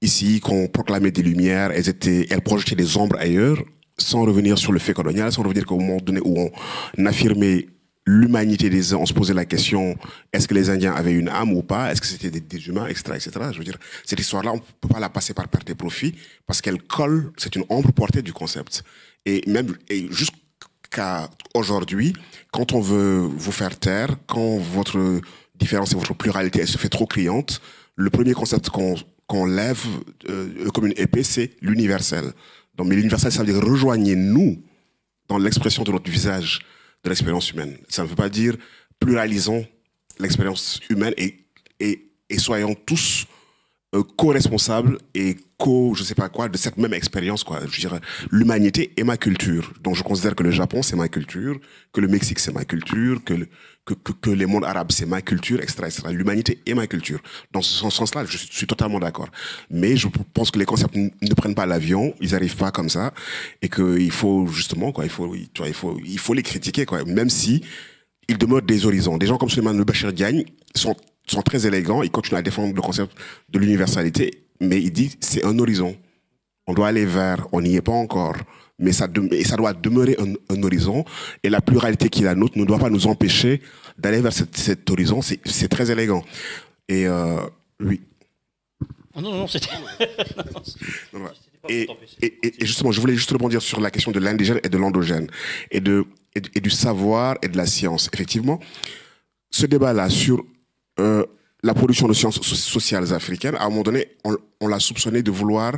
Speaker 2: ici, qu'on proclamait des lumières, elles projetaient des ombres ailleurs, sans revenir sur le fait colonial, sans revenir qu'au moment donné où on affirmait l'humanité des uns, on se posait la question, est-ce que les Indiens avaient une âme ou pas? Est-ce que c'était des humains, etc., etc. Je veux dire, cette histoire-là, on ne peut pas la passer par perte et profit parce qu'elle colle, c'est une ombre portée du concept. Et jusqu'à aujourd'hui, quand on veut vous faire taire, quand votre différence et votre pluralité, elle se fait trop criante, le premier concept qu'on lève comme une épée, c'est l'universel. Donc, mais l'universel, ça veut dire rejoignez-nous dans l'expression de notre visage de l'expérience humaine. Ça ne veut pas dire pluralisons l'expérience humaine et soyons tous co-responsables et je sais pas quoi, de cette même expérience, quoi. Je veux dire, l'humanité est ma culture. Donc je considère que le Japon, c'est ma culture, que le Mexique, c'est ma culture, que les mondes arabes, c'est ma culture, etc., etc. L'humanité est ma culture. Dans ce sens-là, je suis totalement d'accord. Mais je pense que les concepts ne prennent pas l'avion, ils n'arrivent pas comme ça, et qu'il faut justement, quoi, il faut les critiquer, quoi, même si ils demeurent des horizons. Des gens comme Souleymane Le Bachir Diagne sont très élégants, ils continuent à défendre le concept de l'universalité, mais il dit c'est un horizon. On doit aller vers, on n'y est pas encore, mais ça doit demeurer un horizon, et la pluralité qui est la nôtre ne doit pas nous empêcher d'aller vers cet horizon. C'est très élégant. Et oui.
Speaker 3: Non, c'était...
Speaker 2: Et justement, je voulais juste rebondir sur la question de l'indigène et de l'endogène, et du savoir et de la science. Effectivement, ce débat-là sur la production de sciences sociales africaines, à un moment donné, on l'a soupçonné de vouloir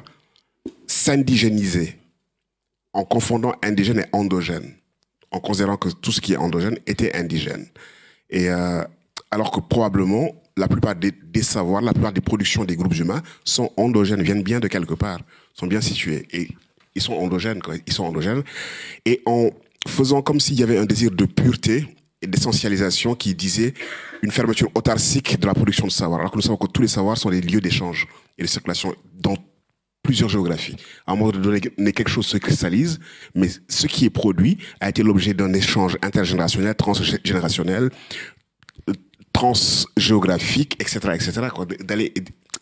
Speaker 2: s'indigéniser, en confondant indigène et endogène, en considérant que tout ce qui est endogène était indigène. Et alors que probablement, la plupart des savoirs, la plupart des productions des groupes humains sont endogènes, viennent bien de quelque part, sont bien situés. Et ils sont endogènes, quoi. Ils sont endogènes. Et en faisant comme s'il y avait un désir de pureté et d'essentialisation qui disait une fermeture autarcique de la production de savoir, alors que nous savons que tous les savoirs sont des lieux d'échange et de circulation dans plusieurs géographies. À un moment donné, quelque chose se cristallise, mais ce qui est produit a été l'objet d'un échange intergénérationnel, transgénérationnel, transgéographique, etc., quoi, d'aller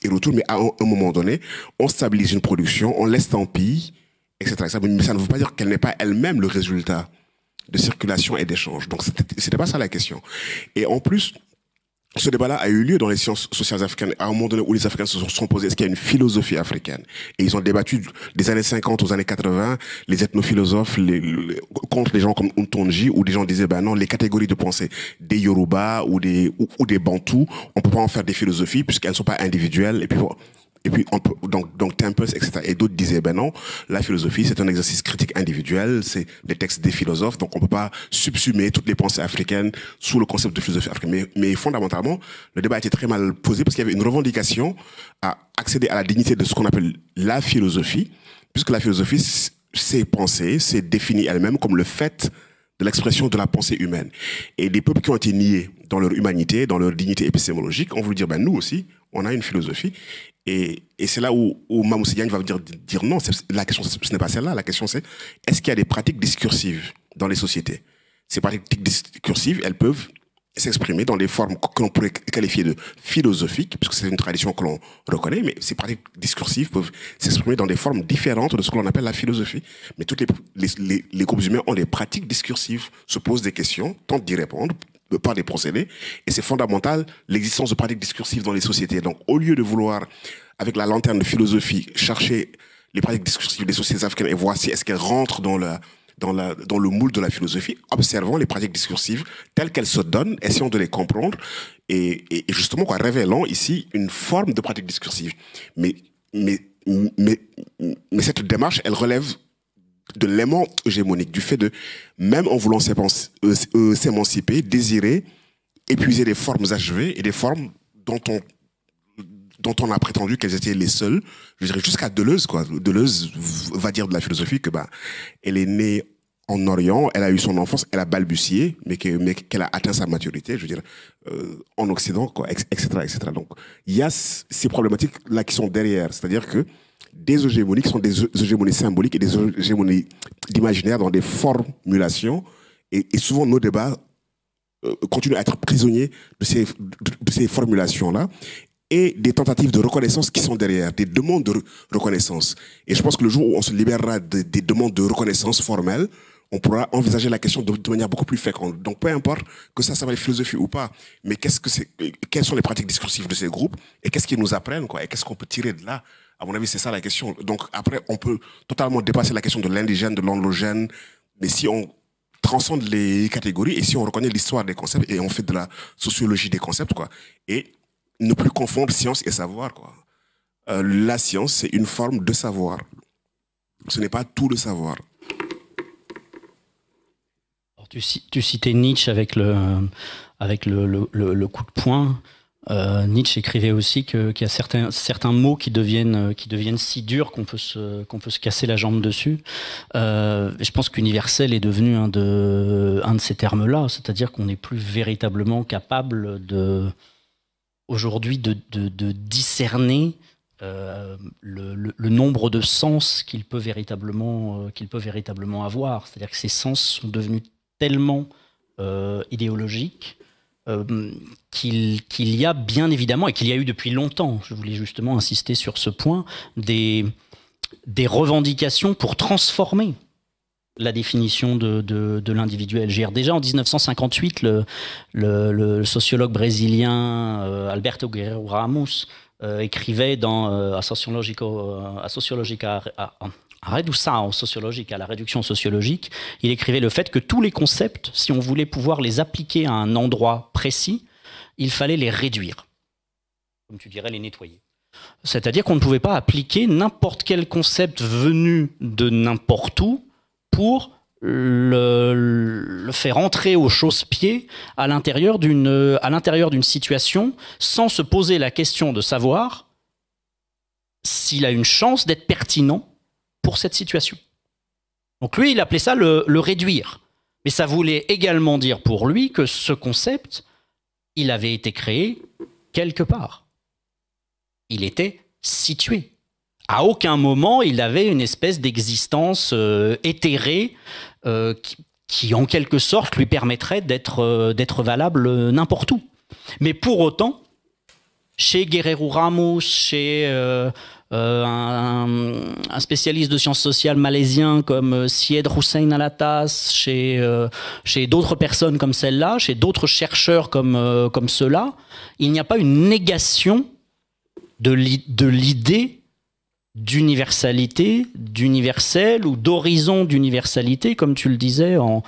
Speaker 2: et retour. Mais à un moment donné, on stabilise une production, on l'estampille, etc., mais ça ne veut pas dire qu'elle n'est pas elle-même le résultat de circulation et d'échange. Donc, c'était pas ça la question. Et en plus, ce débat-là a eu lieu dans les sciences sociales africaines, à un moment donné où les Africains se sont posés, est-ce qu'il y a une philosophie africaine? Et ils ont débattu des années 50 aux années 80, les ethnophilosophes, contre des gens comme Ntonji, où des gens disaient, ben non, les catégories de pensée des Yoruba ou des Bantous, on peut pas en faire des philosophies puisqu'elles ne sont pas individuelles, et puis on peut, donc Tempest, etc. Et d'autres disaient, ben non, la philosophie, c'est un exercice critique individuel, c'est des textes des philosophes, donc on peut pas subsumer toutes les pensées africaines sous le concept de philosophie africaine. Mais fondamentalement, le débat a été très mal posé parce qu'il y avait une revendication à accéder à la dignité de ce qu'on appelle la philosophie, puisque la philosophie, c'est penser, c'est définir elle-même comme le fait de l'expression de la pensée humaine. Et des peuples qui ont été niés dans leur humanité, dans leur dignité épistémologique, on voulu dire, ben nous aussi, on a une philosophie. Et c'est là où Mamoussy Diagne va dire non, la question, ce n'est pas celle-là. La question, c'est est-ce qu'il y a des pratiques discursives dans les sociétés? Ces pratiques discursives, elles peuvent s'exprimer dans des formes que l'on pourrait qualifier de philosophiques, puisque c'est une tradition que l'on reconnaît, mais ces pratiques discursives peuvent s'exprimer dans des formes différentes de ce que l'on appelle la philosophie. Mais tous les groupes humains ont des pratiques discursives, se posent des questions, tentent d'y répondre par des procédés, et c'est fondamental l'existence de pratiques discursives dans les sociétés. Donc, au lieu de vouloir, avec la lanterne de philosophie, chercher les pratiques discursives des sociétés africaines et voir si est-ce qu'elles rentrent dans le moule de la philosophie, observons les pratiques discursives telles qu'elles se donnent, essayons de les comprendre, et justement, révélons ici une forme de pratique discursive. Mais cette démarche, elle relève de l'aimant hégémonique, du fait de, même en voulant s'émanciper, désirer épuiser des formes achevées et des formes dont on a prétendu qu'elles étaient les seules. Je dirais jusqu'à Deleuze, quoi. Deleuze va dire de la philosophie que, elle est née en Orient, elle a eu son enfance, elle a balbutié, mais qu'elle a atteint sa maturité, je veux dire, en Occident, quoi, etc., etc. Donc, il y a ces problématiques-là qui sont derrière. C'est-à-dire que des hégémonies qui sont des hégémonies symboliques et des hégémonies d'imaginaire dans des formulations. Et souvent, nos débats continuent à être prisonniers de ces formulations-là et des tentatives de reconnaissance qui sont derrière, des demandes de reconnaissance. Et je pense que le jour où on se libérera des demandes de reconnaissance formelles, on pourra envisager la question de manière beaucoup plus féconde. Donc, peu importe que ça va être philosophie ou pas, mais quelles sont les pratiques discursives de ces groupes et qu'est-ce qu'ils nous apprennent, quoi, et qu'est-ce qu'on peut tirer de là? À mon avis, c'est ça la question. Donc, après, on peut totalement dépasser la question de l'indigène, de l'endogène, mais si on transcende les catégories et si on reconnaît l'histoire des concepts et on fait de la sociologie des concepts, quoi, et ne plus confondre science et savoir, quoi. La science, c'est une forme de savoir. Ce n'est pas tout le savoir.
Speaker 3: Alors, tu citais Nietzsche avec le coup de poing. Nietzsche écrivait aussi qu'il y a certains mots qui deviennent si durs qu'on peut se casser la jambe dessus. Je pense qu'universel est devenu un de ces termes-là, c'est-à-dire qu'on n'est plus véritablement capable aujourd'hui de discerner le nombre de sens qu'il peut véritablement avoir. C'est-à-dire que ces sens sont devenus tellement idéologiques qu'il y a bien évidemment, et qu'il y a eu depuis longtemps, je voulais justement insister sur ce point, des revendications pour transformer la définition de l'individuel. Déjà en 1958, le sociologue brésilien Alberto Guerreiro Ramos écrivait dans A Redução Sociológica, la réduction sociologique, il écrivait le fait que tous les concepts, si on voulait pouvoir les appliquer à un endroit précis, il fallait les réduire. Comme tu dirais, les nettoyer. C'est-à-dire qu'on ne pouvait pas appliquer n'importe quel concept venu de n'importe où pour le faire entrer au chausse-pied à l'intérieur d'une situation sans se poser la question de savoir s'il a une chance d'être pertinent pour cette situation. Donc lui, il appelait ça le réduire. Mais ça voulait également dire pour lui que ce concept, il avait été créé quelque part. Il était situé. À aucun moment, il avait une espèce d'existence éthérée qui, en quelque sorte, lui permettrait d'être valable n'importe où. Mais pour autant, chez Guerreiro Ramos, chez un spécialiste de sciences sociales malaisien comme Syed Hussein Alatas, chez d'autres personnes comme celle-là, chez d'autres chercheurs comme ceux-là, il n'y a pas une négation de l'idée d'universalité, d'universel ou d'horizon d'universalité, comme tu le disais en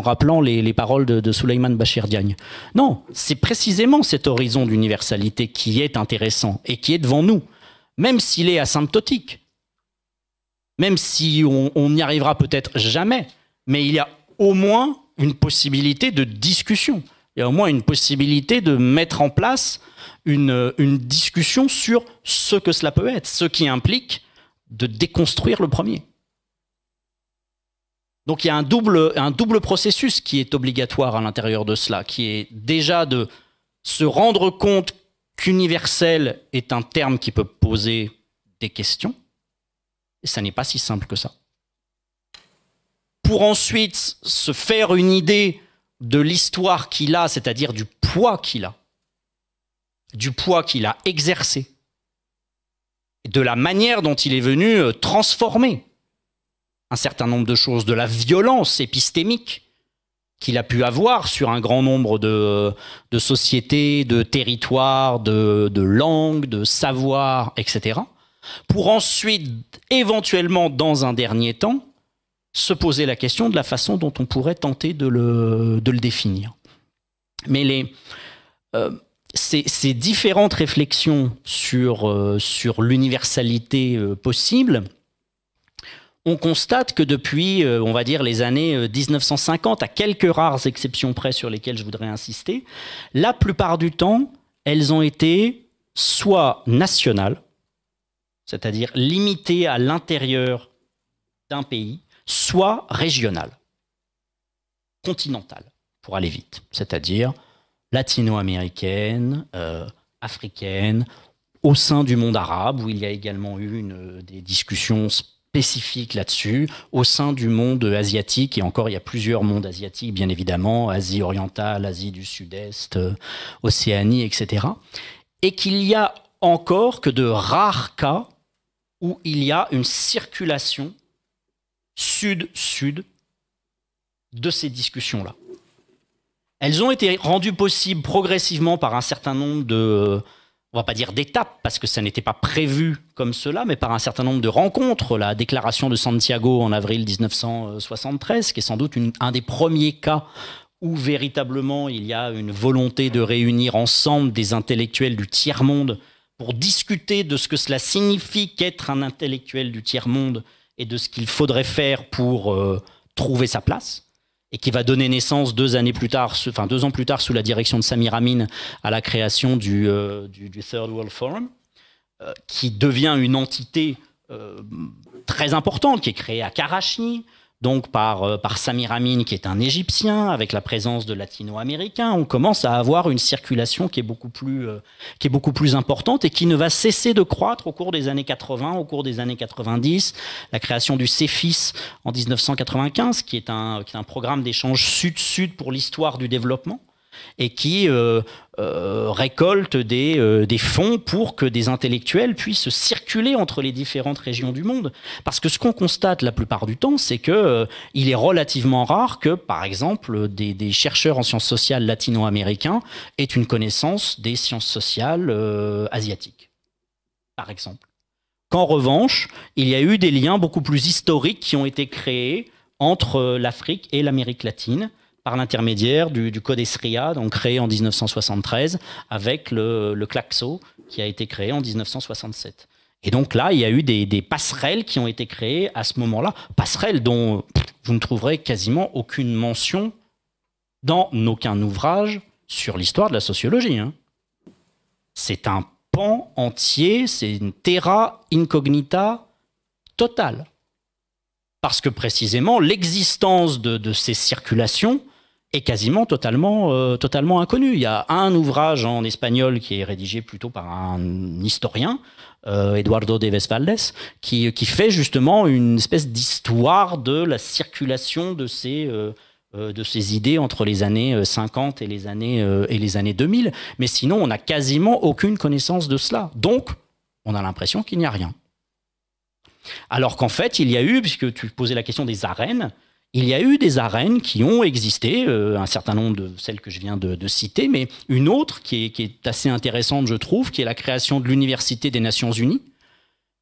Speaker 3: rappelant les paroles de Souleymane Bachir Diagne. Non, c'est précisément cet horizon d'universalité qui est intéressant et qui est devant nous, même s'il est asymptotique, même si on n'y arrivera peut-être jamais, mais il y a au moins une possibilité de discussion, il y a au moins une possibilité de mettre en place une discussion sur ce que cela peut être, ce qui implique de déconstruire le premier. Donc il y a un double processus qui est obligatoire à l'intérieur de cela, qui est déjà de se rendre compte qu'universel est un terme qui peut poser des questions, et ça n'est pas si simple que ça. Pour ensuite se faire une idée de l'histoire qu'il a, c'est-à-dire du poids qu'il a exercé, de la manière dont il est venu transformer un certain nombre de choses, de la violence épistémique qu'il a pu avoir sur un grand nombre de sociétés, de territoires, de langues, de savoirs, etc. Pour ensuite, éventuellement, dans un dernier temps, se poser la question de la façon dont on pourrait tenter de le définir. Mais ces différentes réflexions sur l'universalité possible, on constate que depuis, on va dire, les années 1950, à quelques rares exceptions près sur lesquelles je voudrais insister, la plupart du temps, elles ont été soit nationales, c'est-à-dire limitées à l'intérieur d'un pays, soit régionales, continentales, pour aller vite, c'est-à-dire latino-américaine, africaine, au sein du monde arabe, où il y a également eu des discussions spécifiques là-dessus, au sein du monde asiatique, et encore il y a plusieurs mondes asiatiques, bien évidemment, Asie orientale, Asie du Sud-Est, Océanie, etc. Et qu'il y a encore que de rares cas où il y a une circulation sud-sud de ces discussions-là. Elles ont été rendues possibles progressivement par un certain nombre on va pas dire d'étapes, parce que ça n'était pas prévu comme cela, mais par un certain nombre de rencontres. La déclaration de Santiago en avril 1973, qui est sans doute un des premiers cas où véritablement il y a une volonté de réunir ensemble des intellectuels du tiers-monde pour discuter de ce que cela signifie qu'être un intellectuel du tiers-monde et de ce qu'il faudrait faire pour trouver sa place, et qui va donner naissance 2 ans plus tard, sous la direction de Samir Amin, à la création du Third World Forum, qui devient une entité très importante, qui est créée à Karachi, donc par Samir Amin, qui est un Égyptien, avec la présence de latino-américains. On commence à avoir une circulation qui est beaucoup plus importante et qui ne va cesser de croître au cours des années 80, au cours des années 90. La création du CEFIS en 1995, qui est un programme d'échange sud-sud pour l'histoire du développement, et qui récolte des fonds pour que des intellectuels puissent circuler entre les différentes régions du monde. Parce que ce qu'on constate la plupart du temps, c'est qu'il est relativement rare que, par exemple, des chercheurs en sciences sociales latino-américains aient une connaissance des sciences sociales asiatiques, par exemple. Qu'en revanche, il y a eu des liens beaucoup plus historiques qui ont été créés entre l'Afrique et l'Amérique latine, par l'intermédiaire du Code Esria, donc créé en 1973, avec le Claxo, qui a été créé en 1967. Et donc là, il y a eu des passerelles qui ont été créées à ce moment-là, passerelles dont vous ne trouverez quasiment aucune mention dans aucun ouvrage sur l'histoire de la sociologie. C'est un pan entier, c'est une terra incognita totale. Parce que précisément, l'existence de ces circulations est quasiment totalement inconnue. Il y a un ouvrage en espagnol qui est rédigé plutôt par un historien, Eduardo de Valdés, qui fait justement une espèce d'histoire de la circulation de ces idées entre les années 50 et les années 2000. Mais sinon, on n'a quasiment aucune connaissance de cela. Donc, On a l'impression qu'il n'y a rien. Alors qu'en fait, il y a eu, puisque tu posais la question des arènes, il y a eu des arènes qui ont existé, un certain nombre de celles que je viens de citer, mais une autre qui est assez intéressante, je trouve, qui est la création de l'Université des Nations Unies,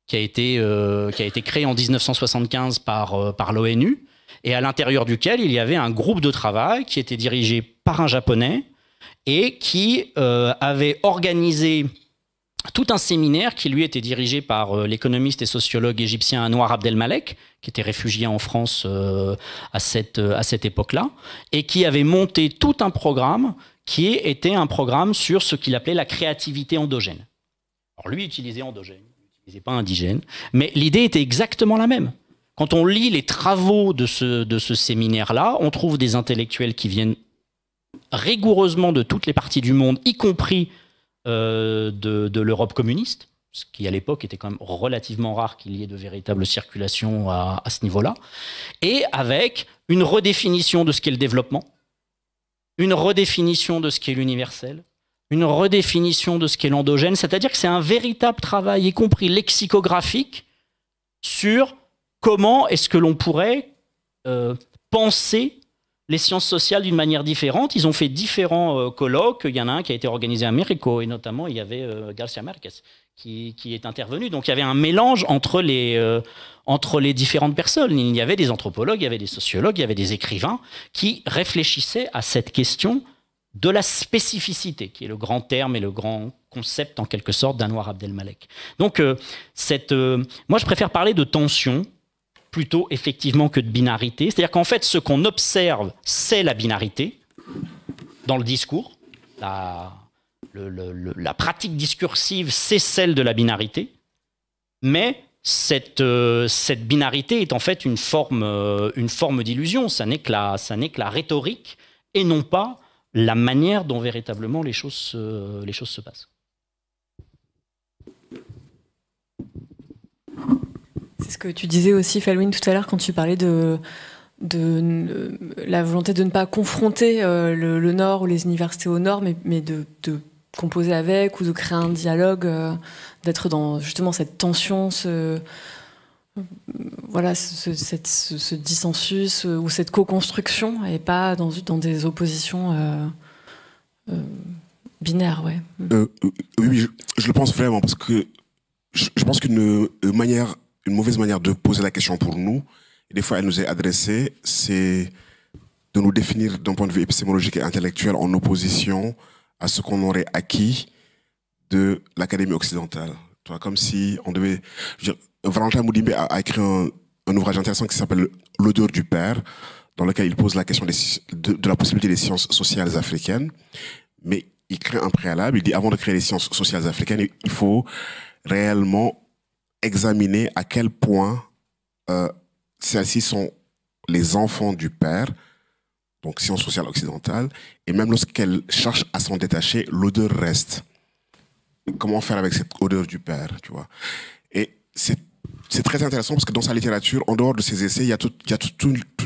Speaker 3: qui a été créée en 1975 par l'ONU, et à l'intérieur duquel il y avait un groupe de travail qui était dirigé par un Japonais et qui avait organisé tout un séminaire qui lui était dirigé par l'économiste et sociologue égyptien Anwar Abdelmalek, qui était réfugié en France à cette époque-là, et qui avait monté tout un programme qui était un programme sur ce qu'il appelait la créativité endogène. Alors lui utilisait endogène, il n'utilisait pas indigène, mais l'idée était exactement la même. Quand on lit les travaux de ce séminaire-là, on trouve des intellectuels qui viennent rigoureusement de toutes les parties du monde, y compris de l'Europe communiste, ce qui à l'époque était quand même relativement rare qu'il y ait de véritable circulation à ce niveau-là, et avec une redéfinition de ce qu'est le développement, une redéfinition de ce qu'est l'universel, une redéfinition de ce qu'est l'endogène, c'est-à-dire que c'est un véritable travail, y compris lexicographique, sur comment est-ce que l'on pourrait penser les sciences sociales d'une manière différente. Ils ont fait différents colloques. Il y en a un qui a été organisé à Mexico, et notamment il y avait Garcia Marquez qui est intervenu. Donc il y avait un mélange entre les différentes personnes. Il y avait des anthropologues, il y avait des sociologues, il y avait des écrivains qui réfléchissaient à cette question de la spécificité, qui est le grand terme et le grand concept en quelque sorte d'Anwar Abdelmalek. Donc moi je préfère parler de tension plutôt effectivement que de binarité. C'est-à-dire qu'en fait, ce qu'on observe, c'est la binarité dans le discours. La pratique discursive, c'est celle de la binarité. Mais cette binarité est en fait une forme d'illusion. Ça n'est que la rhétorique et non pas la manière dont véritablement les choses se passent.
Speaker 1: C'est ce que tu disais aussi, Felwine, tout à l'heure, quand tu parlais de la volonté de ne pas confronter le Nord ou les universités au Nord, mais de composer avec ou de créer un dialogue, d'être dans justement cette tension, ce dissensus ou cette co-construction, et pas dans des oppositions binaires. Ouais.
Speaker 2: Oui, je le pense vraiment, parce que je pense qu'une mauvaise manière de poser la question pour nous, et des fois elle nous est adressée, c'est de nous définir d'un point de vue épistémologique et intellectuel en opposition à ce qu'on aurait acquis de l'académie occidentale. Comme si on devait... Valentin Moudimbe a écrit un ouvrage intéressant qui s'appelle « L'odeur du père », dans lequel il pose la question de la possibilité des sciences sociales africaines. Mais il crée un préalable, il dit avant de créer les sciences sociales africaines, il faut réellement examiner à quel point celles-ci sont les enfants du père, donc sciences sociales occidentales, et même lorsqu'elles cherchent à s'en détacher, l'odeur reste. Comment faire avec cette odeur du père, tu vois? Et c'est très intéressant parce que dans sa littérature, en dehors de ses essais, il y a toute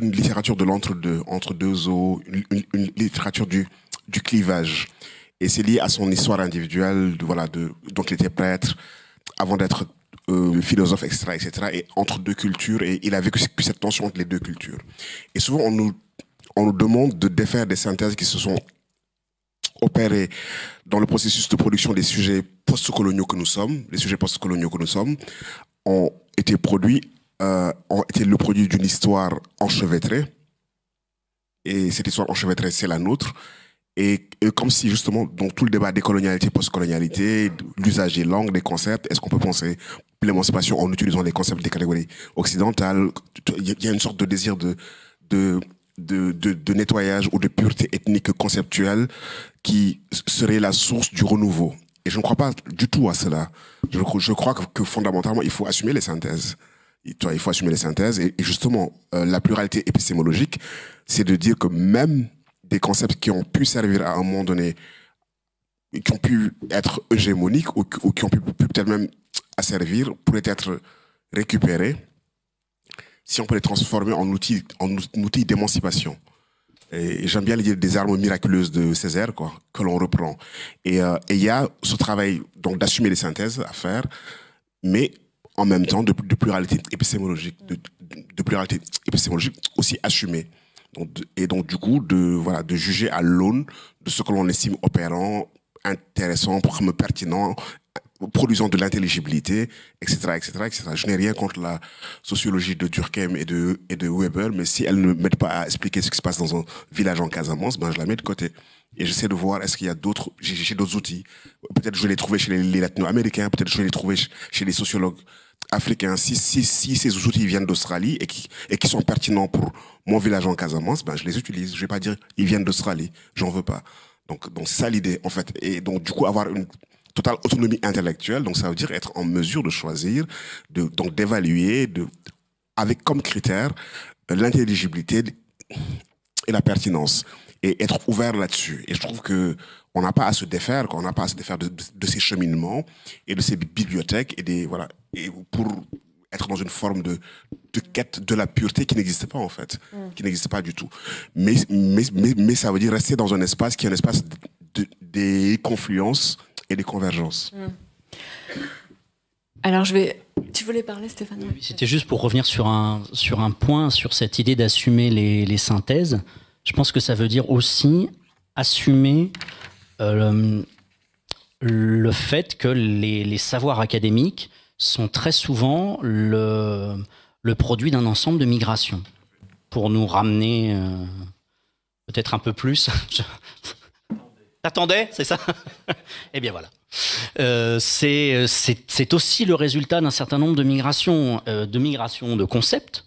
Speaker 2: une littérature de l'entre-deux, entre deux eaux, une littérature du clivage. Et c'est lié à son histoire individuelle, donc il était prêtre, avant d'être philosophe, etc., et entre deux cultures, et il a vécu cette tension entre les deux cultures. Et souvent, on nous demande de défaire des synthèses qui se sont opérées dans le processus de production des sujets post-coloniaux que nous sommes. Les sujets post-coloniaux que nous sommes ont été le produit d'une histoire enchevêtrée, et cette histoire enchevêtrée, c'est la nôtre. Et comme si justement, donc tout le débat décolonialité, post-colonialité, l'usage des langues, des concepts, est-ce qu'on peut penser l'émancipation en utilisant des concepts des catégories occidentales? Il y a une sorte de désir de nettoyage ou de pureté ethnique conceptuelle qui serait la source du renouveau. Et je ne crois pas du tout à cela. Je crois que fondamentalement, il faut assumer les synthèses. Il faut assumer les synthèses. Et justement, la pluralité épistémologique, c'est de dire que même des concepts qui ont pu servir à un moment donné, qui ont pu être hégémoniques ou qui ont pu peut-être même asservir, pourraient être récupérés si on peut les transformer en outils d'émancipation. Et j'aime bien l'idée des armes miraculeuses de Césaire, que l'on reprend. Et il y a ce travail donc d'assumer les synthèses à faire, mais en même temps de pluralité épistémologique, de pluralité épistémologique aussi assumée. Et donc, du coup, de juger à l'aune de ce que l'on estime opérant, intéressant, pertinent, produisant de l'intelligibilité, etc., etc., etc. Je n'ai rien contre la sociologie de Durkheim et de Weber, mais si elle ne m'aide pas à expliquer ce qui se passe dans un village en Casamance, ben je la mets de côté. Et j'essaie de voir est-ce qu'il y a d'autres, j'ai d'autres outils. Peut-être je vais les trouver chez les latino-américains, peut-être je vais les trouver chez les sociologues africains. Si ces outils viennent d'Australie et qui sont pertinents pour mon village en Casamance, ben je les utilise. Je vais pas dire ils viennent d'Australie, j'en veux pas. Donc c'est ça l'idée en fait. Et donc du coup avoir une totale autonomie intellectuelle, donc ça veut dire être en mesure de choisir, donc d'évaluer, avec comme critère l'intelligibilité et la pertinence, et être ouvert là-dessus. Et je trouve que on n'a pas à se défaire, on n'a pas à se défaire de ces cheminements et de ces bibliothèques et pour être dans une forme de quête de la pureté qui n'existe pas en fait, qui n'existe pas du tout. Mais ça veut dire rester dans un espace qui est un espace des confluences et des convergences.
Speaker 1: Alors tu voulais parler, Stéphane?
Speaker 3: Oui, c'était juste pour revenir sur un point, sur cette idée d'assumer les synthèses. Je pense que ça veut dire aussi assumer le fait que les savoirs académiques sont très souvent le produit d'un ensemble de migrations. Pour nous ramener peut-être un peu plus... T'attendais, c'est ça? Eh bien voilà. C'est aussi le résultat d'un certain nombre de migrations de concepts.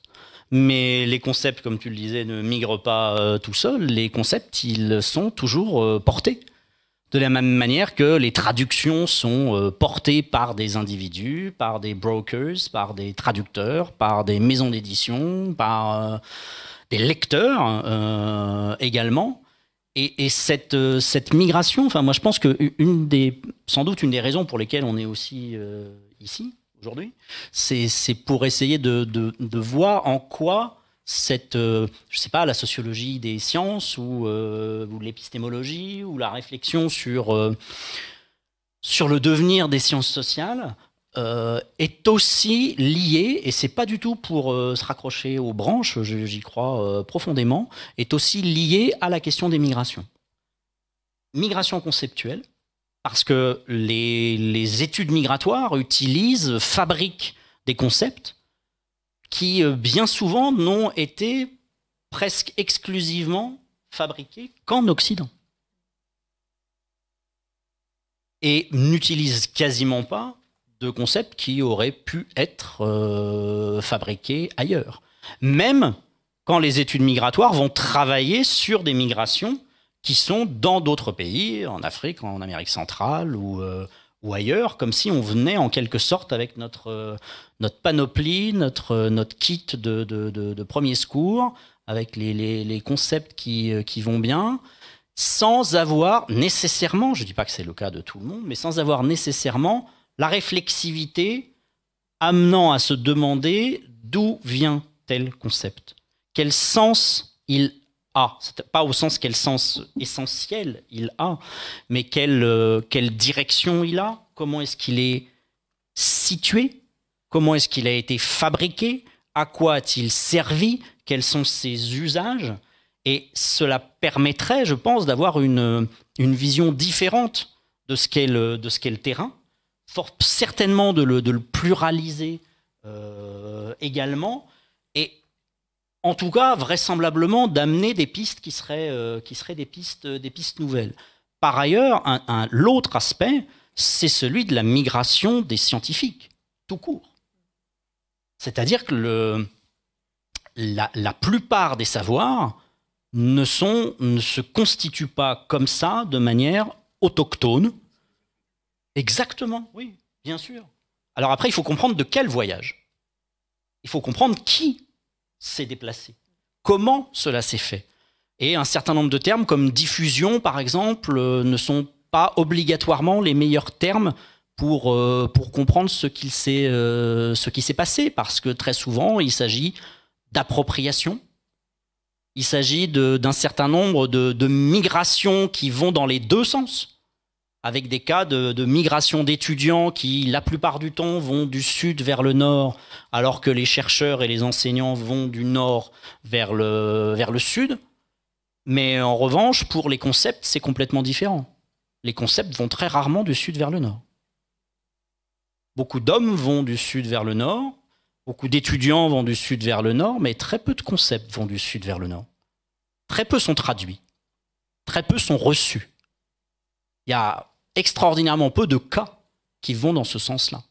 Speaker 3: Mais les concepts, comme tu le disais, ne migrent pas tout seuls. Les concepts, ils sont toujours portés. De la même manière que les traductions sont portées par des individus, par des brokers, par des traducteurs, par des maisons d'édition, par des lecteurs également. Et cette migration, enfin moi je pense que sans doute une des raisons pour lesquelles on est aussi ici aujourd'hui, c'est pour essayer de voir en quoi je sais pas, la sociologie des sciences ou l'épistémologie ou la réflexion sur le devenir des sciences sociales est aussi liée, et c'est pas du tout pour se raccrocher aux branches, j'y crois profondément, est aussi liée à la question des migrations. Migration conceptuelle, parce que les études migratoires fabriquent des concepts qui, bien souvent, n'ont été presque exclusivement fabriqués qu'en Occident. Et n'utilisent quasiment pas de concepts qui auraient pu être fabriqués ailleurs. Même quand les études migratoires vont travailler sur des migrations qui sont dans d'autres pays, en Afrique, en Amérique centrale ou ailleurs, comme si on venait en quelque sorte avec notre panoplie, notre kit de premier secours, avec les concepts qui vont bien, sans avoir nécessairement, je ne dis pas que c'est le cas de tout le monde, mais sans avoir nécessairement la réflexivité amenant à se demander d'où vient tel concept, quel sens il a, pas au sens quel sens essentiel il a, mais quelle direction il a, comment est-ce qu'il est situé, comment est-ce qu'il a été fabriqué, à quoi a-t-il servi, quels sont ses usages, et cela permettrait, je pense, d'avoir une vision différente de ce qu'est le terrain, certainement de le pluraliser également, et en tout cas, vraisemblablement, d'amener des pistes qui seraient des pistes nouvelles. Par ailleurs, l'autre aspect, c'est celui de la migration des scientifiques, tout court. C'est-à-dire que la plupart des savoirs ne se constituent pas comme ça, de manière autochtone. Exactement, oui, bien sûr. Alors après, il faut comprendre de quel voyage. Il faut comprendre qui s'est déplacé. Comment cela s'est fait. Et un certain nombre de termes, comme diffusion, par exemple, ne sont pas obligatoirement les meilleurs termes pour comprendre ce qui s'est passé, parce que très souvent, il s'agit d'appropriation. Il s'agit d'un certain nombre de migrations qui vont dans les deux sens. avec des cas de migration d'étudiants qui, la plupart du temps, vont du sud vers le nord, alors que les chercheurs et les enseignants vont du nord vers le sud. Mais en revanche, pour les concepts, c'est complètement différent. Les concepts vont très rarement du sud vers le nord. Beaucoup d'hommes vont du sud vers le nord, beaucoup d'étudiants vont du sud vers le nord, mais très peu de concepts vont du sud vers le nord. Très peu sont traduits, très peu sont reçus. Il y a extraordinairement peu de cas qui vont dans ce sens-là.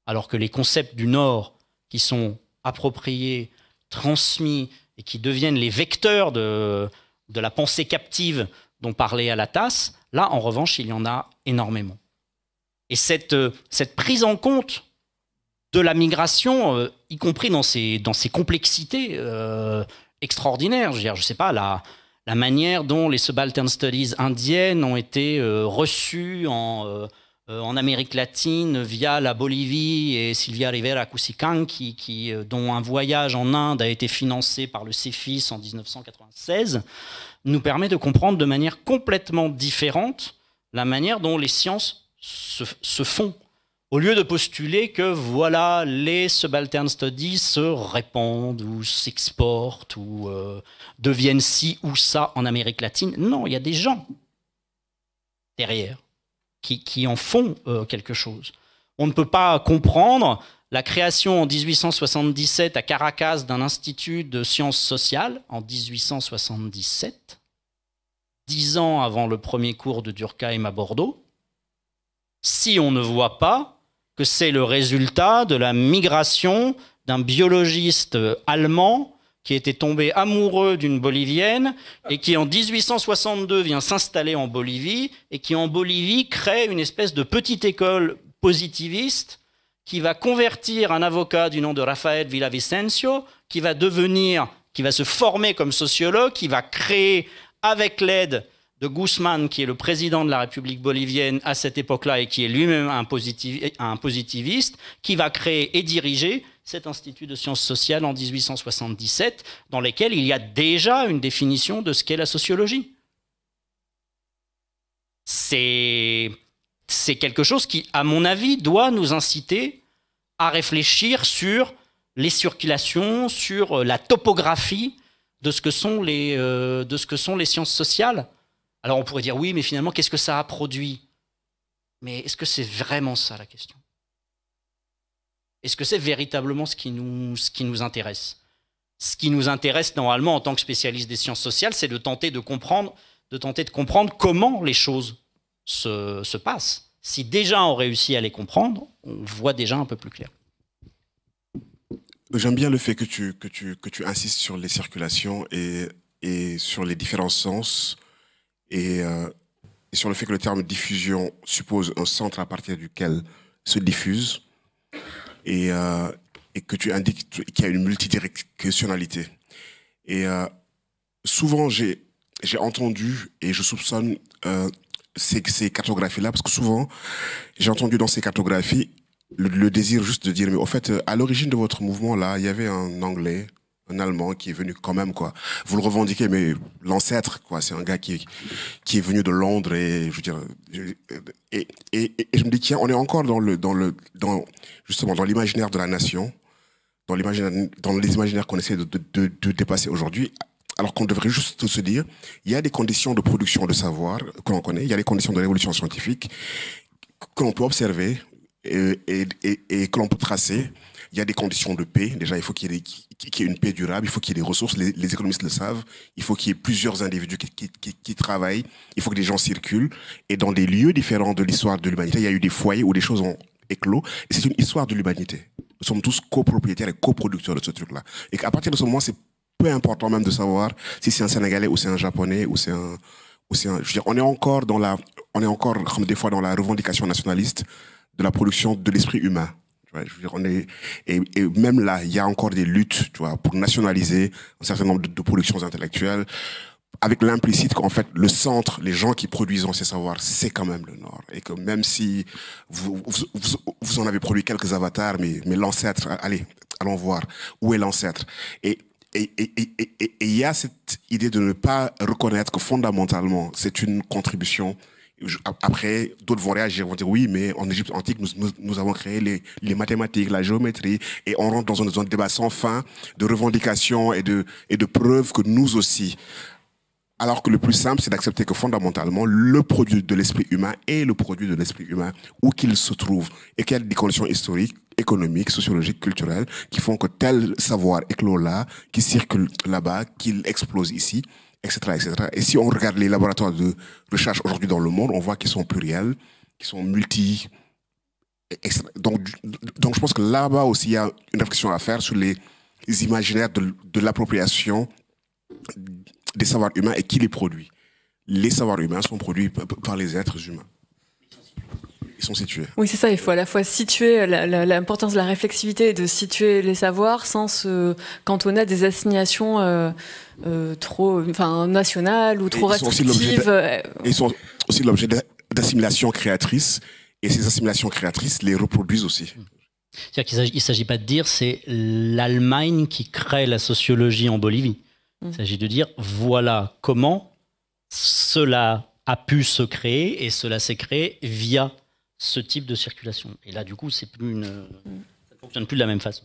Speaker 3: Alors que les concepts du Nord qui sont appropriés, transmis et qui deviennent les vecteurs de la pensée captive dont parlait Alatas, là, en revanche, il y en a énormément. Et cette prise en compte de la migration, y compris dans ses complexités extraordinaires, je ne sais pas, la manière dont les subaltern studies indiennes ont été reçues en Amérique latine via la Bolivie et Silvia Rivera Cusican, dont un voyage en Inde a été financé par le CEFIS en 1996, nous permet de comprendre de manière complètement différente la manière dont les sciences se font. Au lieu de postuler que voilà, les subaltern studies se répandent ou s'exportent ou deviennent ci ou ça en Amérique latine. Non, il y a des gens derrière qui en font quelque chose. On ne peut pas comprendre la création en 1877 à Caracas d'un institut de sciences sociales, en 1877, 10 ans avant le premier cours de Durkheim à Bordeaux, si on ne voit pas que c'est le résultat de la migration d'un biologiste allemand qui était tombé amoureux d'une Bolivienne et qui en 1862 vient s'installer en Bolivie et qui en Bolivie crée une espèce de petite école positiviste qui va convertir un avocat du nom de Rafael Villavicencio, qui va se former comme sociologue, qui va créer avec l'aide de Guzman, qui est le président de la République bolivienne à cette époque-là et qui est lui-même un positiviste, qui va créer et diriger cet institut de sciences sociales en 1877, dans lequel il y a déjà une définition de ce qu'est la sociologie. C'est quelque chose qui, à mon avis, doit nous inciter à réfléchir sur les circulations, sur la topographie de ce que sont les sciences sociales. Alors on pourrait dire oui, mais finalement, qu'est-ce que ça a produit? Mais est-ce que c'est vraiment ça la question? Est-ce que c'est véritablement ce qui nous intéresse? Ce qui nous intéresse normalement en tant que spécialiste des sciences sociales, c'est de tenter de comprendre comment les choses se passent. Si déjà on réussit à les comprendre, on voit déjà un peu plus clair.
Speaker 2: J'aime bien le fait que tu insistes sur les circulations et sur les différents sens et sur le fait que le terme diffusion suppose un centre à partir duquel se diffuse et que tu indiques qu'il y a une multidirectionnalité. Et souvent, j'ai entendu et je soupçonne ces cartographies-là, parce que souvent, j'ai entendu dans ces cartographies le désir juste de dire, mais au fait, à l'origine de votre mouvement-là, il y avait un Anglais, un Allemand qui est venu quand même, quoi. Vous le revendiquez, mais l'ancêtre, quoi, c'est un gars qui est venu de Londres et, je veux dire, et je me dis, tiens, on est encore justement, dans l'imaginaire de la nation, dans les imaginaires qu'on essaie de dépasser aujourd'hui, alors qu'on devrait juste se dire, il y a des conditions de production de savoir que l'on connaît, il y a des conditions de révolution scientifique que l'on peut observer et que l'on peut tracer. Il y a des conditions de paix. Déjà, il faut qu'il y ait une paix durable, il faut qu'il y ait des ressources, les économistes le savent, il faut qu'il y ait plusieurs individus qui travaillent, il faut que des gens circulent. Et dans des lieux différents de l'histoire de l'humanité, il y a eu des foyers où des choses ont éclos. Et c'est une histoire de l'humanité. Nous sommes tous copropriétaires et coproducteurs de ce truc-là. Et qu'à partir de ce moment, c'est peu important même de savoir si c'est un Sénégalais ou c'est un Japonais ou c'est un je veux dire, on est encore comme des fois dans la revendication nationaliste de la production de l'esprit humain. Tu vois, je veux dire, et même là, il y a encore des luttes, tu vois, pour nationaliser un certain nombre de productions intellectuelles, avec l'implicite qu'en fait, le centre, les gens qui produisent ces savoirs, c'est quand même le Nord. Et que même si vous en avez produit quelques avatars, mais l'ancêtre, allons voir, où est l'ancêtre? Et il y a cette idée de ne pas reconnaître que fondamentalement, c'est une contribution Après, d'autres vont réagir, vont dire oui, mais en Égypte antique, nous avons créé les mathématiques, la géométrie, et on rentre dans un débat sans fin de revendications et de preuves que nous aussi. Alors que le plus simple, c'est d'accepter que fondamentalement, le produit de l'esprit humain est le produit de l'esprit humain, où qu'il se trouve, et qu'il y a des conditions historiques, économiques, sociologiques, culturelles, qui font que tel savoir éclot là, qui circule là-bas, qu'il explose ici, etc., etc. Et si on regarde les laboratoires de recherche aujourd'hui dans le monde, on voit qu'ils sont pluriels, qu'ils sont multi... Donc je pense que là-bas aussi, il y a une réflexion à faire sur les imaginaires de l'appropriation des savoirs humains et qui les produit. Les savoirs humains sont produits par les êtres humains. Ils sont situés.
Speaker 1: Oui, c'est ça. Il faut à la fois situer l'importance de la réflexivité et de situer les savoirs sans se cantonner à des assignations trop nationales ou trop restrictives.
Speaker 2: Ils sont aussi l'objet d'assimilations créatrices et ces assimilations créatrices les reproduisent aussi.
Speaker 3: C'est-à-dire qu'il ne s'agit pas de dire c'est l'Allemagne qui crée la sociologie en Bolivie. Il s'agit de dire voilà comment cela a pu se créer et cela s'est créé via ce type de circulation. Et là, du coup, ça ne fonctionne plus de la même façon.